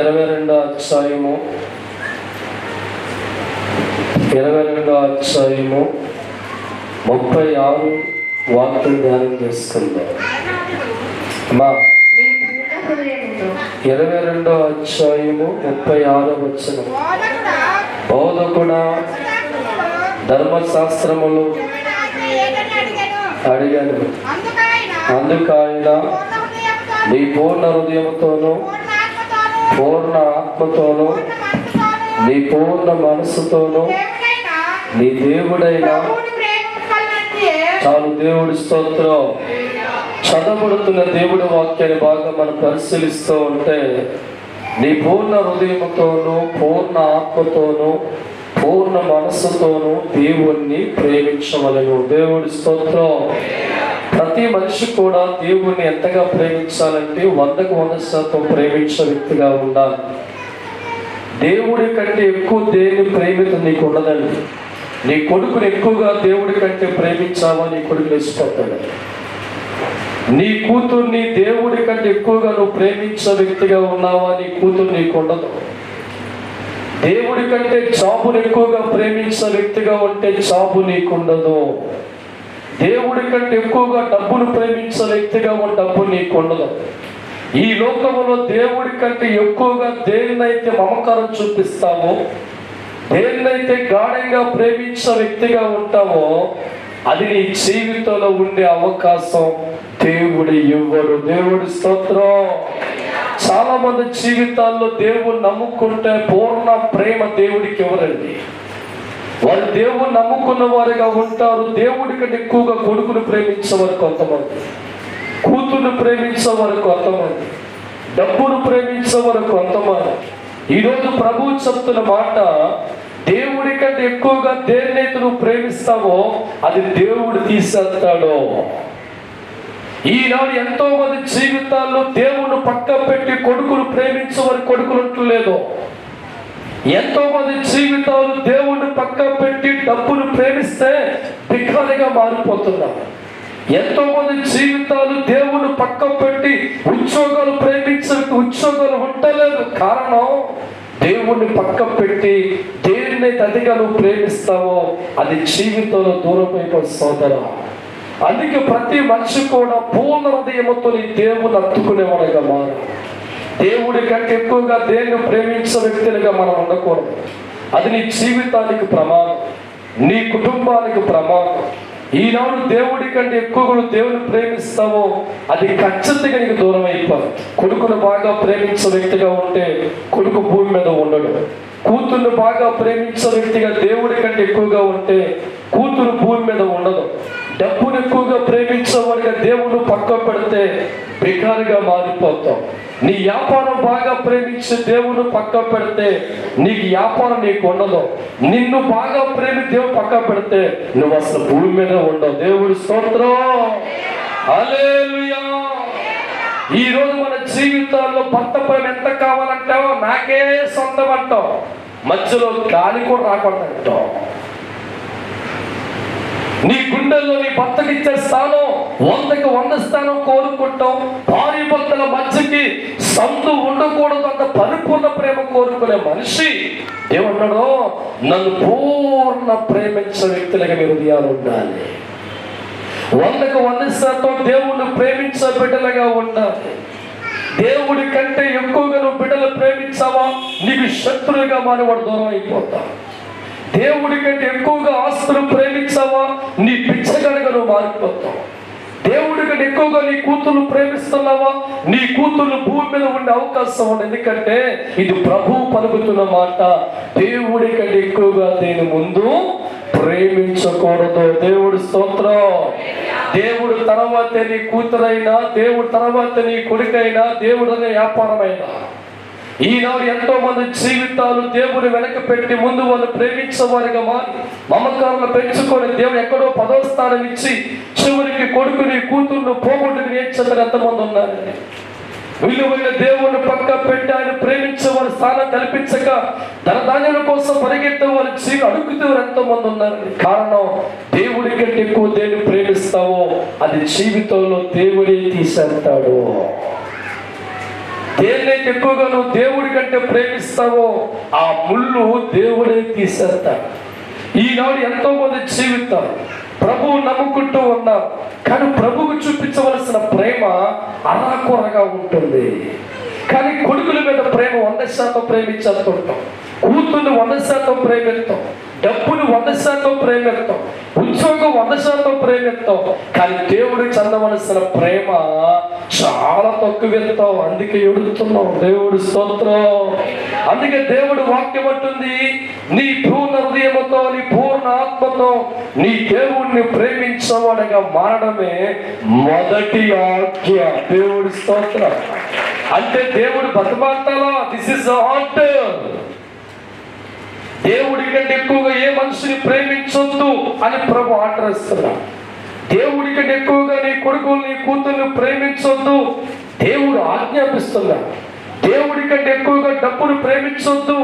22వ అధ్యాయము 36 వాక్యం ధ్యానం చేసుకుందాం. అమ్మా 22వ అధ్యాయము 36వ వచనం. బోధకుడా ధర్మశాస్త్రములు అడిగాను, అందుకైన నీ పూర్ణ హృదయముతోనూ పూర్ణ ఆత్మతోనూ నీ పూర్ణ మనసుతోనూ నీ దేవుడైన చాలు. దేవుడి స్తోత్రం. చదవబడుతున్న దేవుడి వాక్యాన్ని బాగా మనం పరిశీలిస్తూ ఉంటే, నీ పూర్ణ హృదయముతోనూ పూర్ణ ఆత్మతోనూ పూర్ణ మనస్సుతోనూ దేవుణ్ణి ప్రేమించవలెను. దేవుడి స్తోత్రం. ప్రతి మనిషి కూడా దేవుణ్ణి ఎంతగా ప్రేమించాలంటే 100% ప్రేమించే వ్యక్తిగా ఉండాలి. దేవుడి కంటే ఎక్కువ దేని ప్రేమిత నీకు ఉండదండి. నీ కొడుకుని ఎక్కువగా దేవుడి కంటే ప్రేమించావా, నీ కొడుకు లేచిపోతాడు. నీ కూతుర్ని దేవుడి కంటే ఎక్కువగా నువ్వు ప్రేమించే వ్యక్తిగా ఉన్నావా, నీ కూతురు నీకు ఉండదు. దేవుడి కంటే జాబుని ఎక్కువగా ప్రేమించే వ్యక్తిగా ఉంటే జాబు నీకు ఉండదు. దేవుడి కంటే ఎక్కువగా డబ్బును ప్రేమించే వ్యక్తిగా ఉన్న డబ్బు నీకు ఉండదు. ఈ లోకంలో దేవుడి కంటే ఎక్కువగా దేన్నైతే మమకారం చూపిస్తావో, దేన్నైతే గాఢంగా ప్రేమించే వ్యక్తిగా ఉంటావో, అది నీ జీవితంలో ఉండే అవకాశం దేవుడు ఇవ్వడు. దేవుడి స్తోత్రం. చాలా మంది జీవితాల్లో దేవుడు నమ్ముకుంటే పూర్ణ ప్రేమ దేవుడికి ఇవ్వరండి. వాళ్ళు దేవుడు నమ్ముకున్న వారిగా ఉంటారు. దేవుడి కంటే ఎక్కువగా కొడుకును ప్రేమించేవారు కొంతమంది, కూతుర్ను ప్రేమించేవారు కొంతమంది, డబ్బును ప్రేమించేవారు కొంతమంది. ఈరోజు ప్రభువు చెప్తున్న మాట, దేవుడి కంటే ఎక్కువగా దేన్నైతే నువ్వు ప్రేమిస్తావో అది దేవుడు తీసేస్తాడు. ఈనాడు ఎంతో మంది జీవితాల్లో దేవుడు పక్క పెట్టి కొడుకును ప్రేమించేవారు కొడుకులు ఉంటలేదు. ఎంతో మంది జీవితాలు దేవుడిని పక్క పెట్టి డబ్బును ప్రేమిస్తే భిక్షాలుగా మారిపోతున్నారు. ఎంతో మంది జీవితాలు దేవుని పక్క పెట్టి ఉద్యోగాలు ప్రేమించే ఉద్యోగాలు ఉండలేదు. కారణం, దేవుణ్ణి పక్క పెట్టి దేనిని అతిగా నువ్వు ప్రేమిస్తావో అది జీవితంలో దూరం అయిపోయి సోదరా. అందుకే ప్రతి మనిషి కూడా పూర్ణ హృదయముతో నీ దేవుని అత్తుకునేవాడుగా మారు. దేవుడి కంటే ఎక్కువగా దేన్ని ప్రేమించే వ్యక్తులుగా మనం ఉండకూడదు. అది నీ జీవితానికి ప్రమాదం, నీ కుటుంబానికి ప్రమాదం. ఈనాడు దేవుడి కంటే ఎక్కువగా దేవుని ప్రేమిస్తావో అది ఖచ్చితంగా నీకు దూరం అయిపోదు. కొడుకును బాగా ప్రేమించే వ్యక్తిగా ఉంటే కొడుకు భూమి మీద ఉండడు. కూతుర్ను బాగా ప్రేమించే వ్యక్తిగా దేవుడి కంటే ఎక్కువగా ఉంటే కూతురు భూమి మీద ఉండదు. డబ్బును ఎక్కువగా ప్రేమించేవాడిగా దేవుడు పక్క పెడితే బికారిగా మారిపోతావు. నీ వ్యాపారం బాగా ప్రేమించి దేవుడు పక్క పెడితే నీకు వ్యాపారం నీకు ఉండదు. నిన్ను బాగా ప్రేమి దేవుడు పక్క పెడితే నువ్వు అసలు భూమి మీద ఉండవు. దేవుడి స్తోత్రం. హల్లెలూయా. ఈ రోజు మన జీవితాల్లో భర్త ప్రేమ ఎంత కావాలంటావో, నాకే సొంతం అంటావు, మధ్యలో గాలి కూడా రాకూడదంటావు. నీ గుండెల్లో నీ భర్తకి ఇచ్చే స్థానం 100కి 100 స్థానం కోరుకుంటాం. భార్య భర్తల మధ్యకి సందు ఉండకూడదు అంత పరిపూర్ణ ప్రేమ కోరుకునే మనిషి ఏమన్నాడో, నన్ను పూర్ణ ప్రేమించే వ్యక్తులుగా మీ హృదయాలు ఉండాలి. 100కి 100% దేవుణ్ణి ప్రేమించే బిడ్డలుగా ఉండాలి. దేవుడి కంటే ఎక్కువగా నువ్వు బిడ్డలు ప్రేమించావా, నీకు శత్రువుగా మారివాడు దూరం అయిపోతా. దేవుడి కంటే ఎక్కువగా ఆస్తులు ప్రేమించావా, నీ పిచ్చగడగా నువ్వు మారిపోతావు. దేవుడి కంటే ఎక్కువగా నీ కూతురు ప్రేమిస్తున్నావా, నీ కూతురు భూమి మీద ఉండే అవకాశం ఉంది. ఎందుకంటే ఇది ప్రభువు పలుకుతున్న మాట. దేవుడి కంటే ఎక్కువగా దేని ముందు ప్రేమించకూడదు. దేవుడి స్తోత్రం. దేవుడు తర్వాత నీ కూతురైనా, దేవుడు తర్వాత నీ కొడుకైనా, దేవుడు అనే వ్యాపారమైనా. ఈనాడు ఎంతో మంది జీవితాలు దేవుని వెనక పెట్టి ముందు వాళ్ళు ప్రేమించేవారుగా మారి మమకారాలు పెంచుకొని దేవుడు ఎక్కడో 10వ స్థానం ఇచ్చి చివరికి కొడుకుని కూతుర్ను పోగొట్టుకుని నేర్చేందుకు ఎంతమంది ఉన్నారు. విలువైన దేవుని పక్క పెట్టి ఆయన ప్రేమించే వారి స్థానం కల్పించక ధనధాన్యాల కోసం పరిగెత్తే వారి జీవి అడుగుతూ ఎంతో మంది ఉన్నారు. కారణం, దేవుడి కంటే ఎక్కువ దేన్ని ప్రేమిస్తావో అది జీవితంలో దేవుడే తీసేస్తాడు. దేన్నైతే ఎక్కువగా నువ్వు దేవుడి కంటే ప్రేమిస్తావో ఆ ముళ్ళు దేవుడే తీసేస్తాడు. ఈనాడు ఎంతో మంది జీవితం ప్రభువు నమ్ముకుంటూ ఉన్నారు, కానీ ప్రభువుకు చూపించవలసిన ప్రేమ అరాకొరగా ఉంటుంది. కానీ కొడుకుల మీద ప్రేమ 100% ప్రేమించేస్తుంటాం, కూతుర్ని 100% ప్రేమిస్తాం, డబ్బును 100% ప్రేమిస్తాం, ఉద్యోగం 100% ప్రేమిస్తాం. కానీ దేవుడికి చెందవలసిన ప్రేమ చాలా తక్కువ ఇస్తాం. అందుకే ఎడుతున్నాం. దేవుడి స్తోత్రం. అందుకే దేవుడు వాక్యం అంటుంది, నీ పూర్ణ హృదయముతో నీ పూర్ణ ఆత్మతో నీ దేవుడిని ప్రేమించేవాడిగా మారడమే మొదటి ఆజ్ఞ. దేవుడి స్తోత్రం. అంటే దేవుడు బతమాటాలా? This is order. దేవుడి కంటే ఎక్కువగా ఏ మనిషిని ప్రేమించొద్దు అని ప్రభు ఆర్డర్ ఇస్తున్నాడు. దేవుడి కంటే ఎక్కువగా నీ కొడుకులు నీ కూతుర్ని ప్రేమించొద్దు దేవుడు ఆజ్ఞాపిస్తున్నాడు. దేవుడి కంటే ఎక్కువగా డబ్బును ప్రేమించొద్దు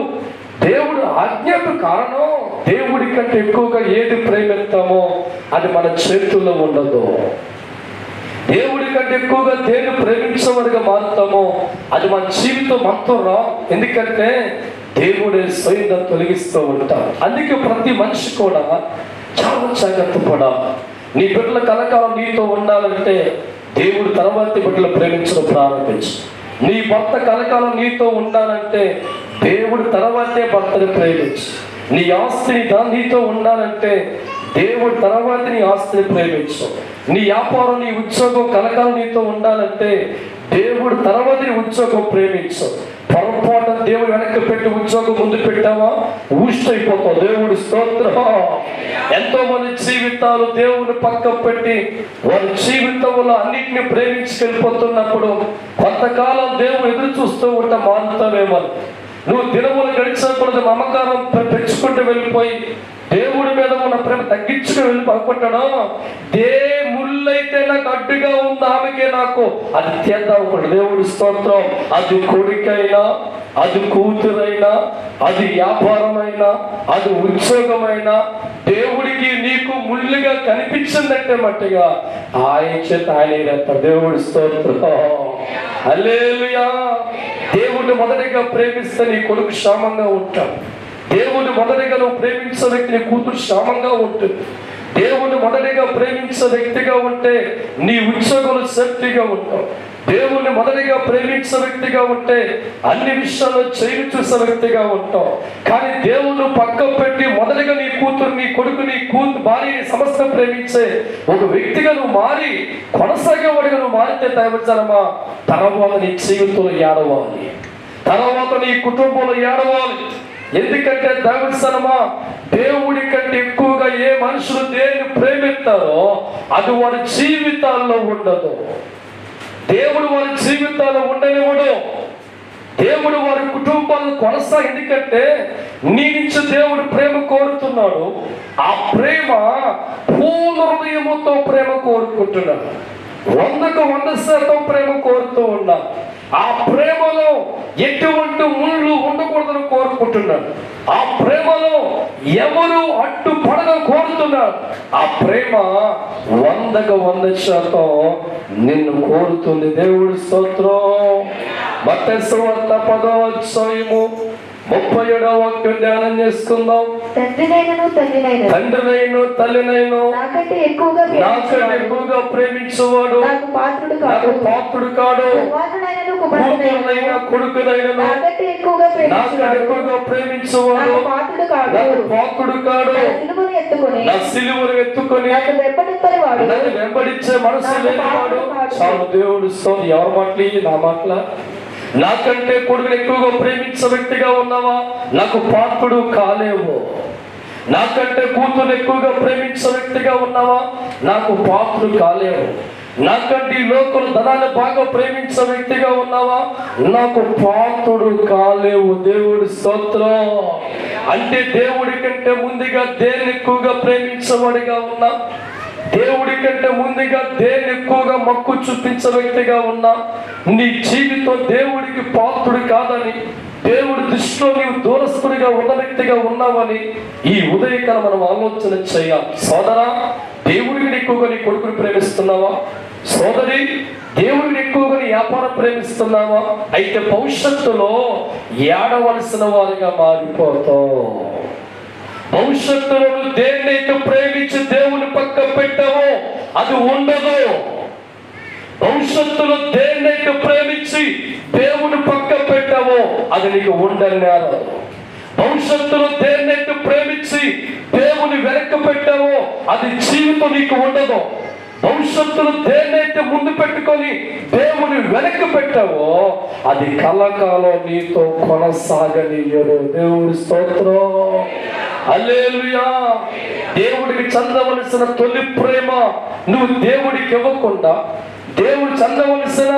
దేవుడు ఆజ్ఞకు కారణం. దేవుడి కంటే ఎక్కువగా ఏది ప్రేమిస్తామో అది మన చేతుల్లో ఉండదు. దేవుడి కంటే ఎక్కువగా దేన్ని ప్రేమించేవాడిగా మారుతామో అది మన జీవితం మొత్తం రా. ఎందుకంటే దేవుడే స్వయంగా తొలగిస్తూ ఉంటాడు. అందుకే ప్రతి మనిషి కూడా చాలా జాగ్రత్త పడాలి. నీ బిడ్డల కలకాలం నీతో ఉండాలంటే దేవుడు తర్వాతి బిడ్డలు ప్రేమించడం ప్రారంభించు. నీ భర్త కలకాలం నీతో ఉండాలంటే దేవుడు తర్వాతే భర్తని ప్రేమించు. నీ ఆస్తిని నీతో ఉండాలంటే దేవుడు తర్వాత నీ ఆస్తిని ప్రేమించు. నీ వ్యాపారం నీ ఉద్యోగం కలకాలం నీతో ఉండాలంటే దేవుడు తర్వాత నీ ఉద్యోగం ప్రేమించు. పొరపాటు దేవుడు వెనక్కి పెట్టి ఉద్యోగం ముందు పెట్టావా ఊష్టైపోతావు. దేవుడి స్తోత్రం. ఎంతో మంది జీవితాలు దేవుని పక్క పెట్టి వారి జీవితంలో అన్నింటినీ ప్రేమించుకెళ్ళిపోతున్నప్పుడు కొంతకాలం దేవుడు ఎదురు చూస్తూ ఉంటే మారుతావేమో. నువ్వు దినములు గడిచినప్పుడు మమకారం పెంచుకుంటూ వెళ్ళిపోయి దేవుడి మీద ఉన్న ప్రేమ తగ్గించుకుని వెళ్ళి పడుకుంటాడు. ముళ్ళైతే నాకు అడ్డుగా ఉంది ఆమెకే నాకు అది చేద్దాం. దేవుడి స్తోత్రం. అది కొడుకైనా, అది కూతురైనా, అది వ్యాపారమైనా, అది ఉద్యోగమైనా దేవుడికి నీకు ముళ్ళుగా కనిపించిందంటే మట్టిగా ఆయన చేత ఆయన దేవుడి స్తోత్రం. హల్లెలూయా. దేవుడిని మొదటిగా ప్రేమిస్తే నీ కొడుకు క్షేమంగా ఉంటాడు. దేవుని మొదటిగా నువ్వు ప్రేమించే వ్యక్తి నీ కూతురు క్షేమంగా ఉంటుంది. దేవుని మొదటిగా ప్రేమించే వ్యక్తిగా ఉంటే నీ ఉద్యోగులు సేఫ్టీగా ఉంటావు. దేవుణ్ణి మొదటిగా ప్రేమించే వ్యక్తిగా ఉంటే అన్ని విషయాల్లో చేయి చూసే వ్యక్తిగా ఉంటావు. కానీ దేవుణ్ణి పక్క పెట్టి మొదటిగా నీ కూతురు నీ కొడుకు నీ భార్యని సమస్త ప్రేమించే ఒక వ్యక్తిగా నువ్వు మారి కొనసాగేవాడిగా నువ్వు మారితే దైవజనమా తర్వాత నీ జీవితంలో ఏడవాలి, తర్వాత నీ కుటుంబంలో ఏడవాలి. ఎందుకంటే దైవజనమా దేవుడి కంటే ఎక్కువగా ఏ మనుషులు దేన్ని ప్రేమిస్తారో అది వారి జీవితాల్లో ఉండదు. దేవుడు వారి జీవితాల్లో ఉండనివ్వడు. దేవుడు వారి కుటుంబాలను కొనసాగి, ఎందుకంటే నీ నుంచి దేవుడు ప్రేమ కోరుతున్నాడు. ఆ ప్రేమ పూర్ణ హృదయముతో ప్రేమ కోరుకుంటున్నాడు. 100% ప్రేమ కోరుతూ ఉన్నాడు. ఆ ప్రేమలో ఎటువంటి ముళ్ళు ఉండకూడదని కోరుకుంటున్నాడు. ఆ ప్రేమలో ఎవరు అడ్డుపడదని కోరుతున్నారు. ఆ ప్రేమ 100% నిన్ను కోరుతుంది. దేవుడి స్తోత్రం. మత్తయి సువార్త 10వ అధ్యాయము 37వ వాక్యం ధ్యానం చేసుకుందాం. తండ్రినైనను తల్లినైను నాకంటే ఎక్కువగా ప్రేమించువాడు నాకు పాత్రుడు కాడు. కూతురునైనా కొడుకునైనా నాకంటే ఎక్కువగా ప్రేమించువాడు నాకు పాత్రుడు కాడు. నా సిలువను ఎత్తుకొని నన్ను వెంబడించే మనసు లేనివాడు చాలు. దేవుడు ఎవరి మాటలు నా మాటల? నాకంటే కొడుకుని ఎక్కువగా ప్రేమించే వ్యక్తిగా ఉన్నావా నాకు పాత్రుడు కాలేవు. నాకంటే కూతురు ఎక్కువగా ప్రేమించే వ్యక్తిగా ఉన్నావా నాకు పాత్రుడు కాలేవు. నాకంటే ఈ లోకం ధనాన్ని బాగా ప్రేమించే వ్యక్తిగా ఉన్నావా నాకు పాత్రుడు కాలేవు. దేవుడి స్తోత్రం. అంటే దేవుడి కంటే ముందుగా దేన్ని ఎక్కువగా ప్రేమించేవాడిగా ఉన్నా, దేవుడి కంటే ముందుగా దేన్ని ఎక్కువగా మక్కు చూపించే వ్యక్తిగా ఉన్నా, నీ జీవితం దేవుడికి పాత్రుడు కాదని దేవుడి దృష్టిలో నీవు దూరస్తుడిగా ఉన్న వ్యక్తిగా ఉన్నావని ఈ ఉదయకాలం మనం ఆలోచన చేయాలి. సోదరా, దేవుడికి ఎక్కువగా నీ కొడుకుని ప్రేమిస్తున్నావా? సోదరి, దేవుడిని ఎక్కువగా నీ వ్యాపారం ప్రేమిస్తున్నావా? అయితే భవిష్యత్తులో ఏడవలసిన వారిగా మారిపోతావు. భవిష్యత్తులో నువ్వు దేన్నైతే ప్రేమించి దేవుని పక్క పెట్టావో అది ఉండదు. భవిష్యత్తులో దేన్నైతే ప్రేమించి దేవుని పక్క పెట్టావో అది నీకు ఉండన్నారు. భవిష్యత్తులో దేన్నైతే ప్రేమించి దేవుని వెనక్కి పెట్టావో అది జీవితం నీకు ఉండదు. భవిష్యత్తులో దేన్నైతే ముందు పెట్టుకొని దేవుని వెనక్కి పెట్టావో అది కలకాలం నీతో కొనసాగనియదు. దేవుడి స్తోత్రం, హల్లెలూయా. దేవుడికి చెందవలసిన తొలి ప్రేమ నువ్వు దేవుడికి ఇవ్వకుండా, దేవుడు చెందవలసిన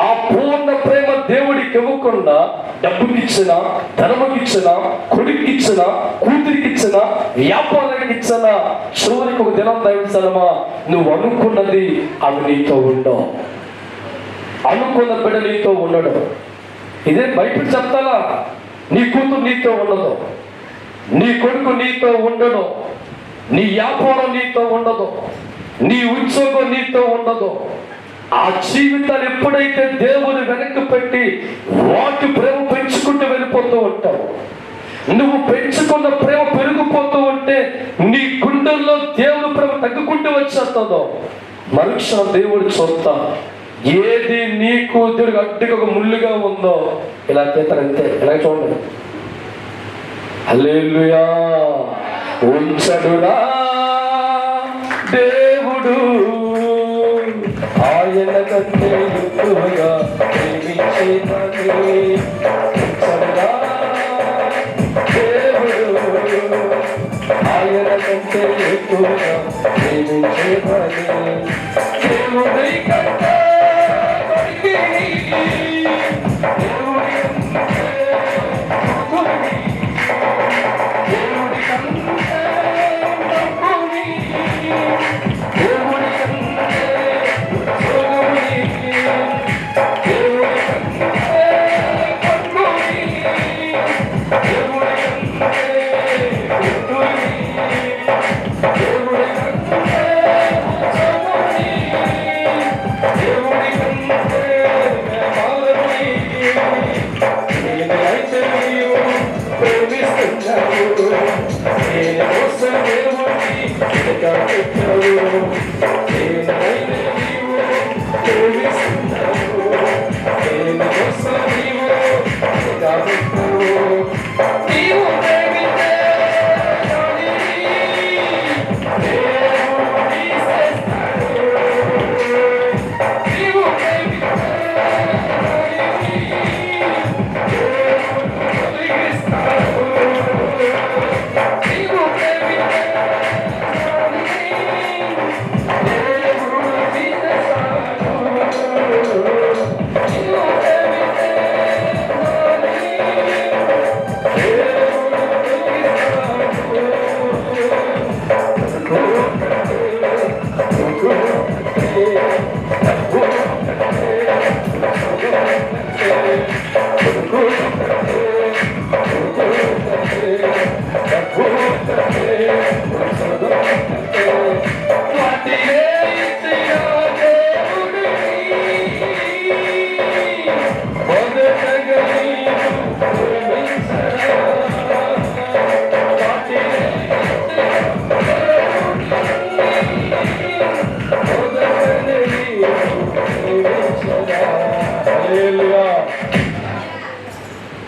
ఆ పూర్ణ ప్రేమ దేవుడికి ఇవ్వకుండా డబ్బుకిచ్చిన, ధనముకిచ్చిన, కొడుకిచ్చిన, కూతురికిచ్చిన, వ్యాపారానికి ఇచ్చిన, చివరికి ఒక దినం దైవజనమా నువ్వు అనుకున్నది అవి నీతో ఉండవు. అనుకున్న బిడ్డ నీతో ఉండడు. ఇదే బయట చెప్తారా? నీ కూతురు నీతో ఉండదు, నీ కొడుకు నీతో ఉండడు, నీ వ్యాపారం నీతో ఉండదు, నీ ఉద్యోగం నీతో ఉండదు. ఆ జీవితాలు ఎప్పుడైతే దేవుని వెనక్కి పెట్టి వాటి ప్రేమ పెంచుకుంటూ వెళ్ళిపోతూ ఉంటావు, నువ్వు పెంచుకున్న ప్రేమ పెరిగిపోతూ ఉంటే నీ గుండెల్లో దేవుని ప్రేమ తగ్గుకుంటూ వచ్చేస్తుందో మరుక్షణం దేవుడు చూస్తా ఏది నీకు దేవుడికి అడ్డుగా ఒక ముళ్ళుగా ఉందో ఇలా చేస్తారంతే. ఇలా చూడండి. హల్లెలూయా. ఉంచడురా దేవుడు ఆయన కంటే ఎక్కువగా ప్రేమించేదని. ఉంచడురా దేవుడు ఆయన కంటే ఎక్కువగా ప్రేమించేదని. దేవుడి కంటే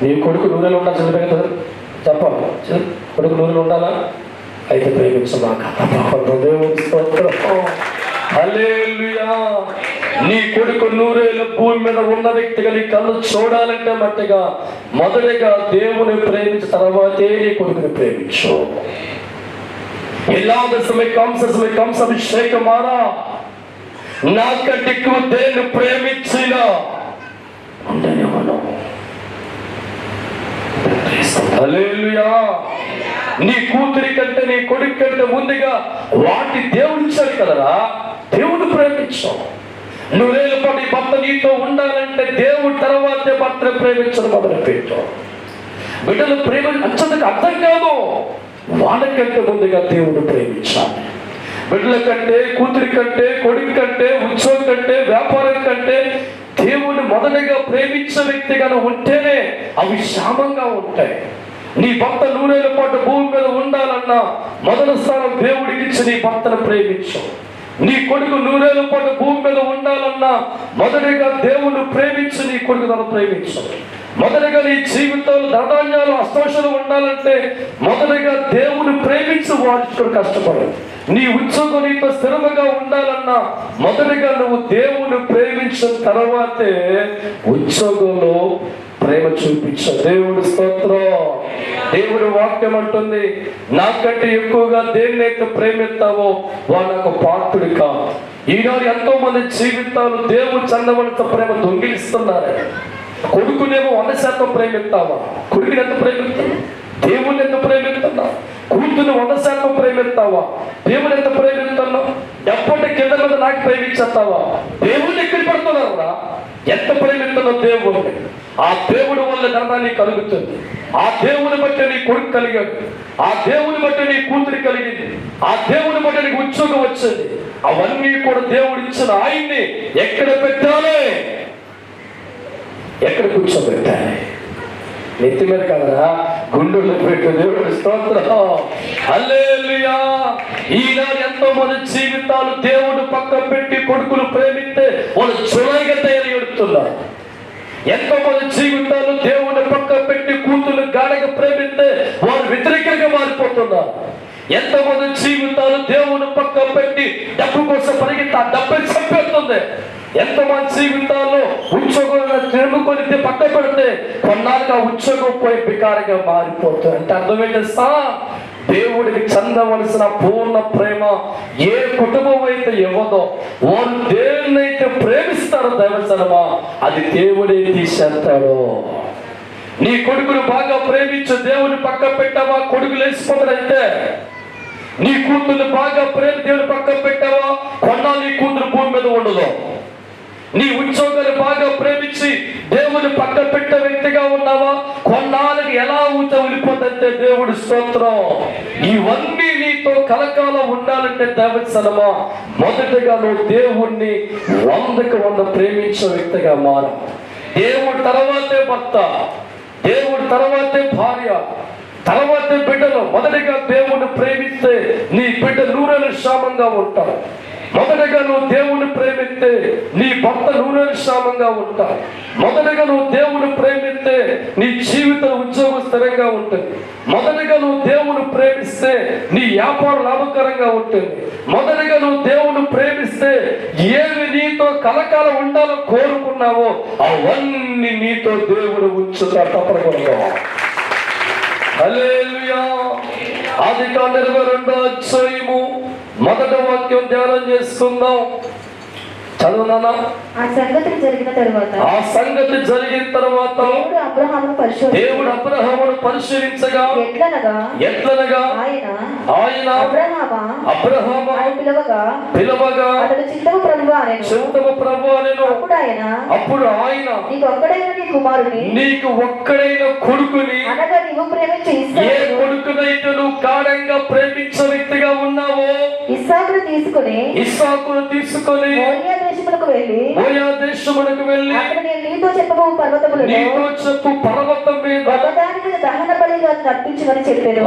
నీ కొడుకు నూనెలు ఉండాలి. చదివేది చెప్పాలి. కొడుకు నూనెలు ఉండాలా? అయితే ప్రేమించమాక. హల్లెలూయా. నీ కొడుకు నూరేళ్ళు భూమి మీద ఉన్న వ్యక్తిగా నీ కళ్ళు చూడాలంటే మట్టిగా మొదటిగా దేవుని ప్రేమించిన తర్వాతే నీ కొడుకుని ప్రేమించు. ఇలాగ అభిషేకం మారా నాకంటే ఎక్కువ దేన్ని ప్రేమించిన ఉండనివ్వను. హల్లెలూయా. నీ కూతురి కంటే నీ కొడుకు కంటే ముందుగా వాటి దేవుడు ఇచ్చాడు కదరా, దేవుడు ప్రేమించావు. నువ్వేళ్ళ పాటు భర్త నీతో ఉండాలంటే దేవుడు తర్వాతే భర్తను ప్రేమించడం మొదలుపెట్టావు. బిడ్డలు ప్రేమ అంచనకు అర్థం కాదు. వాళ్ళకంటే ముందుగా దేవుడు ప్రేమించాలి. బిడ్డల కంటే, కూతురి కంటే, కొడుకు కంటే, ఉద్యోగం కంటే, వ్యాపారం కంటే దేవుని మొదటగా ప్రేమించే వ్యక్తిగా ఉంటేనే అవి క్షేమంగా ఉంటాయి. నీ భర్త 100 ఏళ్ల పాటు భూమి మీద ఉండాలన్నా మొదటి స్థానం దేవుడికి ఇచ్చి నీ భర్తను ప్రేమించు. నీ కొడుకు 100 ఏళ్ల పాటు భూమి మీద ఉండాలన్నా మొదటిగా దేవుని ప్రేమించు, నీ కొడుకు తను ప్రేమించు. మొదటిగా నీ జీవితంలో ధనధాన్యాలు అష్టోషాలు ఉండాలంటే మొదటిగా దేవుని ప్రేమించు, వాడుచుకొని కష్టపడు. నీ ఉద్యోగం నీతో స్థిరముగా ఉండాలన్నా మొదటిగా నువ్వు దేవుని ప్రేమించిన తర్వాతే ఉద్యోగంలో ప్రేమ చూపించు. దేవుడి స్తోత్రం. దేవుడి వాక్యం అంటుంది, నాకంటే ఎక్కువగా దేన్నైతే ప్రేమిస్తావో వాడు నాకు పాత్రుడు కా. ఈనాడు ఎంతో మంది జీవితాలు దేవుడు చందవలతో ప్రేమ దొంగిలిస్తున్నారు. కొడుకునేమో 100% ప్రేమిస్తావా? కొడుకుని ఎంత ప్రేమిస్తావు? దేవుని ఎంత ప్రేమిస్తున్నావు? కూతురు 100% ప్రేమిస్తావా? దేవుని ఎంత ప్రేమిస్తున్నావు? ఎప్పటి కింద మీద నాకు ప్రేమించేస్తావా? దేవుడిని ఎక్కడ పడుతున్నావురా? ఎంత ప్రేమిస్తున్నావు దేవుడిని? ఆ దేవుడి వల్ల ధనాన్ని కలుగుతుంది. ఆ దేవుని బట్టి నీ కొడుకు కలిగాడు, ఆ దేవుని బట్టి నీ కూతురు కలిగింది, ఆ దేవుని బట్టి నీకు ఉద్యోగం వచ్చింది. అవన్నీ కూడా దేవుడు ఇచ్చిన ఆయన్ని ఎక్కడ పెట్టాలి? ఎక్కడ కూర్చోబెట్టాలి? నెత్తి మీద కదరా, గుండెల్లో పెట్టు. దేవుడి స్తోత్రం. హల్లెలూయా. ఈనాడు ఎంతో మంది జీవితాలు దేవుడు పక్కన పెట్టి కొడుకులు ప్రేమిస్తే వాళ్ళు చులైగా తయారు ఎడుతున్నారు. ఎంతో మంది జీవితాలు దేవుడిని పక్కన పెట్టి కూతురు గాఢగా ప్రేమిస్తే వారు వ్యతిరేకంగా మారిపోతున్నారు. ఎంతో మంది జీవితాలు దేవుని పక్కన పెట్టి డబ్బు కోసం పరిగెత్తి ఆ డబ్బుని చంపేస్తుంది. ఎంతమంది జీవితాల్లో ఉద్యోగం తిరుగుకొని పక్క పెడితే కొన్నాళ్ళుగా ఉద్యోగం పోయి బికారిగా మారిపోతుంది. అంటే అర్థమైంది సార్, దేవుడికి చెందవలసిన పూర్ణ ప్రేమ ఏ కుటుంబం అయితే ఇవ్వదో, వారు దేవునైతే ప్రేమిస్తారో దైవజనమా, అది దేవుడే తీసేస్తాడు. నీ కొడుకును బాగా ప్రేమించు, దేవుని పక్క పెట్టావా కొడుకు లేచిపోతాడంటే. నీ కూతురు బాగా దేవుని పక్క పెట్టావా కొన్నాళ్ళు నీ కూతురు భూమి మీద ఉండదు. నీ ఉద్యోగాన్ని బాగా ప్రేమించి దేవుని పక్క పెట్టే వ్యక్తిగా ఉన్నావా కొన్నాళ్ళకి ఎలా వెళ్ళిపోతుందంటే దేవుడి స్తోత్రం. ఇవన్నీ నీతో కలకాలం ఉండాలంటే దేవత్సనమా మొదటిగా నువ్వు దేవుణ్ణి 100కి 100 ప్రేమించే వ్యక్తిగా మారు. దేవుడి తర్వాతే భర్త, దేవుడి తర్వాతే భార్య, తర్వాతే బిడ్డలు. మొదటిగా దేవుణ్ణి ప్రేమిస్తే నీ బిడ్డ 100 ఏళ్ళు క్షేమంగా ఉంటారు. మొదటగా నువ్వు దేవుని ప్రేమిస్తే నీ భర్త 100 ఏళ్ళు క్షేమంగా ఉంటారు. మొదటగా నువ్వు దేవుని ప్రేమిస్తే నీ జీవితం ఉద్యోగం స్థిరంగా ఉంటుంది. మొదటగా నువ్వు దేవుని ప్రేమిస్తే నీ వ్యాపారం లాభకరంగా ఉంటుంది. మొదటగా నువ్వు దేవుని ప్రేమిస్తే ఏమి నీతో కలకాలం ఉండాలో కోరుకున్నావో అవన్నీ నీతో దేవుడు ఉంచుతాడు తప్పకుండా. హల్లెలూయా. ఆదికాండం 22వ అధ్యాయము 1వ వాక్యం ధ్యానం చేసుకుందాం. చదువునా? ఆ సంగతి జరిగిన తర్వాత దేవుడు అబ్రహామును పరిశీలించగా ఎట్లనగా ఆయన అబ్రహాము పిలవగా చిత్తము ప్రభువా అనెను. అప్పుడు ఆయన నీకు ఒక్కడైన కొడుకుని, ఏ కొడుకునైతే నువ్వు గాఢంగా ప్రేమించే వ్యక్తిగా ఉన్నావో ఇస్సాకును తీసుకొని మోరియా దేశమునకు వెళ్ళి నీతో చెప్పు పర్వతం మీద దహన బలిగా అర్పించమని చెప్పాడు.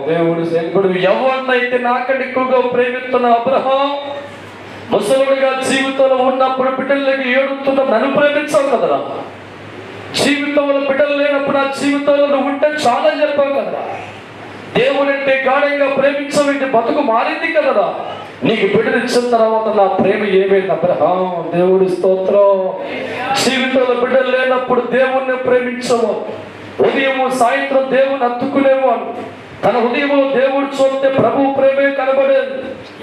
దేవుడు సేవకుడు ఎవరినైతే నాకంటే ఎక్కువగా ప్రేమిస్తున్న అబ్రహాం ముసలుడిగా జీవితంలో ఉన్నప్పుడు బిడ్డలకి ఏడుతున్నా నన్ను ప్రేమించావు కదరా. జీవితంలో బిడ్డలు లేనప్పుడు ఆ జీవితంలో నువ్వు ఉంటే చాలా చెప్పావు కదరా. దేవుడంటే గాఢంగా ప్రేమించమంటే బతుకు మారింది కదరా. నీకు బిడ్డలు ఇచ్చిన తర్వాత నా ప్రేమ ఏమైంది అబ్రహాం? దేవుడి స్తోత్రం. జీవితంలో బిడ్డలు లేనప్పుడు దేవుణ్ణి ప్రేమించము. ఉదయము సాయంత్రం దేవుని హత్తుకునేవాడు. తన హృదయంలో దేవుడు చూస్తే ప్రభు ప్రేమే కనబడేది.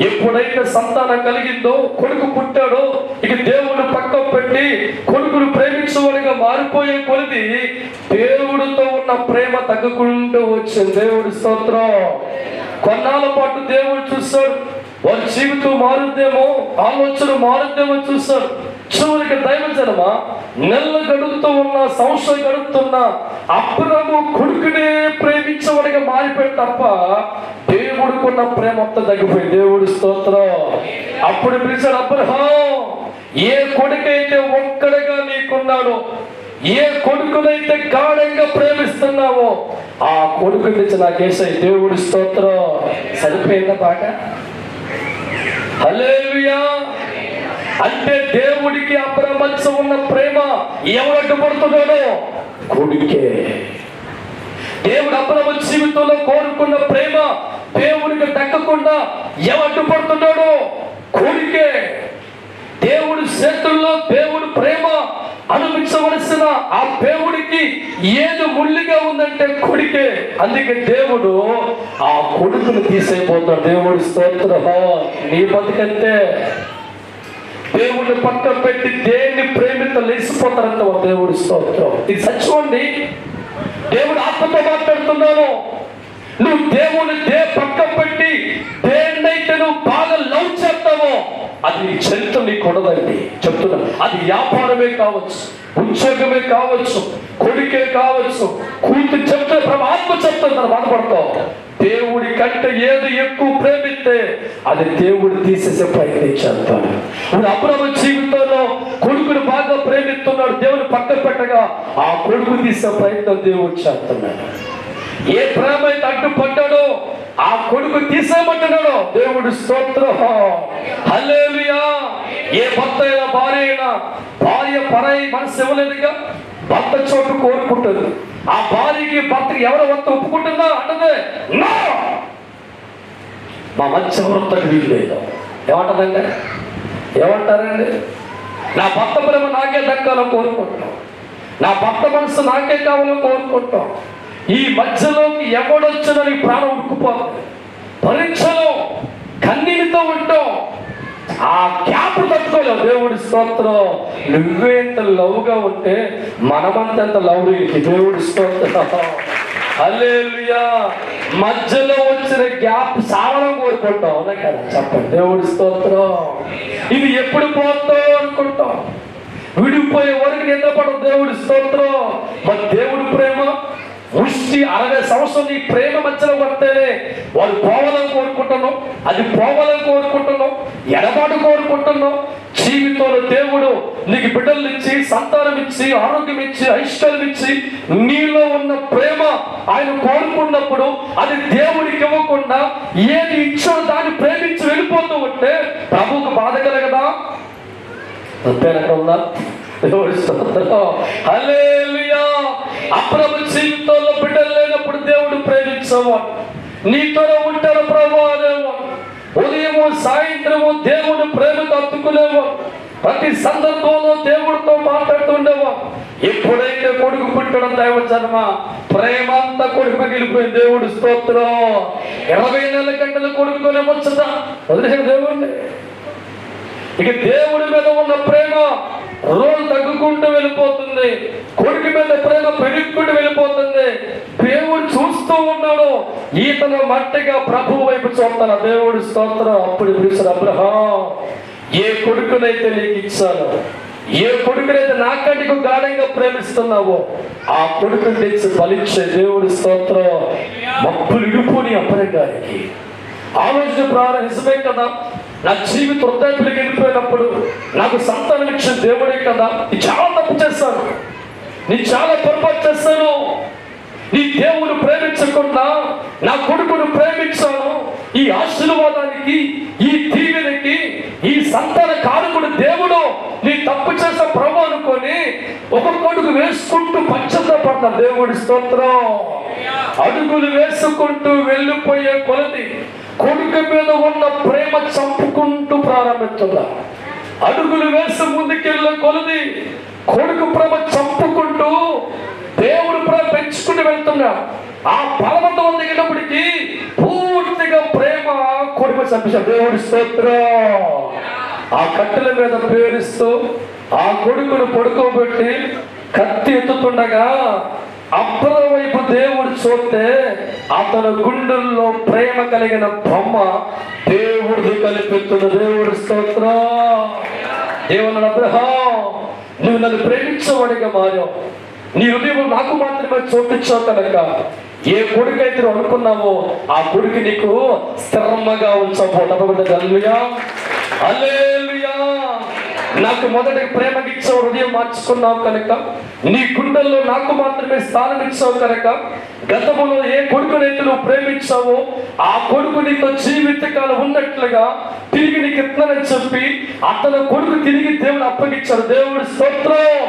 ఎప్పుడైతే సంతానం కలిగిందో, కొడుకు పుట్టాడో, ఇక దేవుని పక్క పెట్టి కొడుకును ప్రేమించేవాడిగా మారిపోయే కొలిది దేవుడితో ఉన్న ప్రేమ తగ్గుకుంటూ వచ్చింది. దేవుడి స్తోత్రం. కొన్నాళ్ళ పాటు దేవుడు చూస్తాడు, వారి జీవితం మారుద్దేమో, ఆలోచన మారుద్దేమో చూస్తాడు. చివరికి దైవజనమా నెల గడుపుతూ ఉన్న, సంవత్సరం గడుపుతున్నా అబ్రహాము కొడుకునే ప్రేమించేవాడిగా మారిపోయి తప్ప దేవుడు దేవుడికున్న ప్రేమ మొత్తం తగ్గిపోయింది. దేవుడి స్తోత్రం. అప్పుడు పిలిచాడు అబ్రహాం, ఏ కొడుకైతే ఒక్కడిగా నీకున్నాడో, ఏ కొడుకునైతే గాఢంగా ప్రేమిస్తున్నావో ఆ కొడుకు తెచ్చి నాకేసై. దేవుడి స్తోత్రం. సరిపోయిందా పాట? హల్లెలూయా. అంటే దేవుడికి అబ్రహాం మధ్య ఉన్న ప్రేమ ఎవరు అడ్డుపడుతున్నాడో? కొడుకే. దేవుడు అబ్రహాం జీవితంలో కోరుకున్న ప్రేమ దేవుడికి దక్కకుండా ఎవరు అడ్డుపడుతున్నాడో? కొడుకే. దేవుడి చేతుల్లో దేవుడి ప్రేమ అనుభవించవలసిన ఆ దేవుడికి ఏది ముళ్ళుగా ఉందంటే కొడుకే. అందుకే దేవుడు ఆ కొడుకును తీసేపోతాడు. దేవుడి స్తోత్రం. నీ బతికంతే దేవుడిని పక్కన పెట్టి దేన్ని ప్రేమితో లేచిపోతారంట. దేవుడి స్తోత్రం. ఇది సత్యమండి. దేవుడు ఆత్మతో మాట్లాడుతున్నాను. నువ్వు దేవుని పక్కన పెట్టి దేన్నైతే నువ్వు బాగా లవ్ చేస్తావో అది నీ చరిత్ర నీకు ఉండదండి. చెప్తున్నా, అది వ్యాపారమే కావచ్చు, ఉద్యోగమే కావచ్చు, కొడుకే కావచ్చు, కూతురు చెప్తే ఆత్మ చెప్తుంది బాధపడతావు. దేవుడి కంటే ఏది ఎక్కువ ప్రేమిస్తే అది దేవుడు తీసేసే ప్రయత్నించేస్తాడు. ఇప్పుడు అబ్రహాము జీవితంలో కొడుకును బాగా ప్రేమిస్తున్నాడు. దేవుని పక్కన పెట్టగా ఆ కొడుకు తీసే ప్రయత్నం దేవుడు చేస్తున్నాడు. ఏ ప్రేమ అయితే అడ్డుపడ్డాడో ఆ కొడుకు తీసేయమంటున్నాడు. దేవుడు స్తోత్రం. హల్లెలూయా. ఏ భర్త అయినా భార్య అయినా, భార్య పరాయి మనసు ఇవ్వలేదుగా, భర్త చోటు కోరుకుంటుంది. ఆ భార్యకి భర్తకి ఎవరు భర్త ఒప్పుకుంటుందా అంటే నో, మా మధ్య వృత్తకు వీలు లేదు. ఏమంటదండి? ఏమంటారండి? నా భర్త ప్రేమ నాకే దక్కాలని కోరుకుంటున్నాం, నా భర్త మనసు నాకే కావాలని కోరుకుంటాం. ఈ మధ్యలోకి ఎవడొచ్చునని ప్రాణం ఉడుకుపోతుంది. పరీక్షలో కన్నీటితో ఉంటాం. ఆ క్యాప్ తట్టుకోలేవు. దేవుడి స్తోత్రం. నువ్వేంత లవ్గా ఉంటే మనమంతంత లవ్. దేవుడి స్తోత్రం. హల్లెలూయా. మధ్యలో వచ్చిన గ్యాప్ సావడం కోరుకుంటాం. అవునా కదా? చెప్పండి. దేవుడి స్తోత్రం. ఇది ఎప్పుడు పోతావు అనుకుంటాం. విడిపోయే వరకు నిద్రపడవు. దేవుడి స్తోత్రం. మరి దేవుడి ప్రేమ ముష్టి 60 సంవత్సరం నీ ప్రేమ మధ్యలో పడితేనే వాళ్ళు పోవాలని కోరుకుంటున్నాం, అది పోవాలని కోరుకుంటున్నాం, ఎడబాటు కోరుకుంటున్నాం. జీవితంలో దేవుడు నీకు బిడ్డలు ఇచ్చి, సంతానం ఇచ్చి, ఆరోగ్యం ఇచ్చి, ఐశ్వర్యం ఇచ్చి, నీలో ఉన్న ప్రేమ ఆయన కోరుకున్నప్పుడు అది దేవుడికి ఇవ్వకుండా ఏది ఇచ్చో దాన్ని ప్రేమించి వెళ్ళిపోతూ ఉంటే ప్రభువుకు బాధ కలగదా? అంతేనా? దేవుడి స్తోత్రం. హల్లెలూయా. అబ్రహాము జీవితంలో బిడ్డలు లేనప్పుడు దేవుడు ప్రేమించేవాడు. నీతో ఉంటారు ప్రభు అనేవాడు. ఉదయము సాయంత్రము దేవుడు ప్రేమతో అత్తుకునేవాడు. ప్రతి సందర్భంలో దేవుడితో మాట్లాడుతుండేవాడు. ఎప్పుడైతే కొడుకు పుట్టడం దైవ జన్మ ప్రేమ అంతా కొడుకు మిగిలిపోయింది. దేవుడు స్తోత్రం. 24 గంటల కొడుకుతోనే వచ్చదా వదిలేసిన దేవుడిని. ఇక దేవుడి మీద ఉన్న ప్రేమ రోజు తగ్గుకుంటూ వెళ్ళిపోతుంది. కొడుకు మీద ప్రేమ పెరుగుకుంటూ వెళ్ళిపోతుంది. దేవుడు చూస్తూ ఉన్నాడు. ఈతను మట్టిగా ప్రభు వైపు చూస్తాను. దేవుడు స్తోత్రం. అప్పుడు పిలిచాడు అబ్రహాం, ఏ కొడుకునైతే నీకు ఇచ్చాను, ఏ కొడుకునైతే నాకంటే గాఢంగా ప్రేమిస్తున్నావో ఆ కొడుకుని తెచ్చి ఫలించే. దేవుడి స్తోత్రం. మప్పులు ఇడుపుని అప్పరంగానికి ఆలోచన ప్రారంభించమే కదా. నా జీవిత వృద్ధాప్యులకు వెళ్ళిపోయినప్పుడు నాకు సంతానం ఇచ్చిన దేవుడే కదా. నేను చాలా తప్పు చేశాను, నేను చాలా పొరపాటు చేశాను. నీ దేవుడు ప్రేమించకుండా నా కొడుకును ప్రేమించాను. ఈ ఆశీర్వాదానికి, ఈ దీవెనకి, ఈ సంతాన కారకుడు దేవుడు నీ తప్పు చేసే ప్రభు అనుకొని ఒక కొడుకు వేసుకుంటూ పశ్చాత్తాపడ్డా. దేవుడి స్తోత్రం. అడుగులు వేసుకుంటూ వెళ్ళిపోయే కొలది కొడుకు మీద ఉన్న ప్రేమ చంపుకుంటూ ప్రారంభిస్తున్నా. అడుగులు వేసి ముందుకెళ్ళే కొలది కొడుకు ప్రేమ చంపుకుంటూ దేవుడు ప్రేమ పెంచుకుంటూ వెళ్తున్నా. ఆ పర్వతం దిగినప్పటికీ పూర్తిగా ప్రేమ కొడుకు చంపేశాడు. దేవుడి స్తోత్రం. ఆ కట్టెల మీద పేరుస్తూ ఆ కొడుకును పడుకోబెట్టి కత్తి ఎత్తుతుండగా అబ్బల వైపు దేవుడు చూస్తే అతను గుండెల్లో ప్రేమ కలిగిన బొమ్మ దేవుడిది కలిపెత్తున్న. దేవుడి స్తోత్రం. దేవుని అబ్రహాం, నువ్వు నన్ను ప్రేమించేవాడిగా మారావు. నీ హృదయం నాకు మాత్రమే చోటించావు కనుక ఏ కొడుకు అయితే నువ్వు అనుకున్నావో ఆ కొడుకు నీకు స్థిరంగా ఉంచబోతు. హల్లెలూయా, హల్లెలూయా. నాకు మొదటి ప్రేమకి ఇచ్చావు, హృదయం మార్చుకున్నావు కనుక, నీ గుండెల్లో నాకు మాత్రమే స్థానం ఇచ్చావు కనుక, గతంలో ఏ కొడుకునైతే నువ్వు ప్రేమించావో ఆ కొడుకు నీతో జీవితకాలం ఉన్నట్లుగా తిరిగి నీకు ఇత్తనని చెప్పి అతను కొడుకు తిరిగి దేవుడు అప్పగించాడు. దేవుడి స్తోత్రం.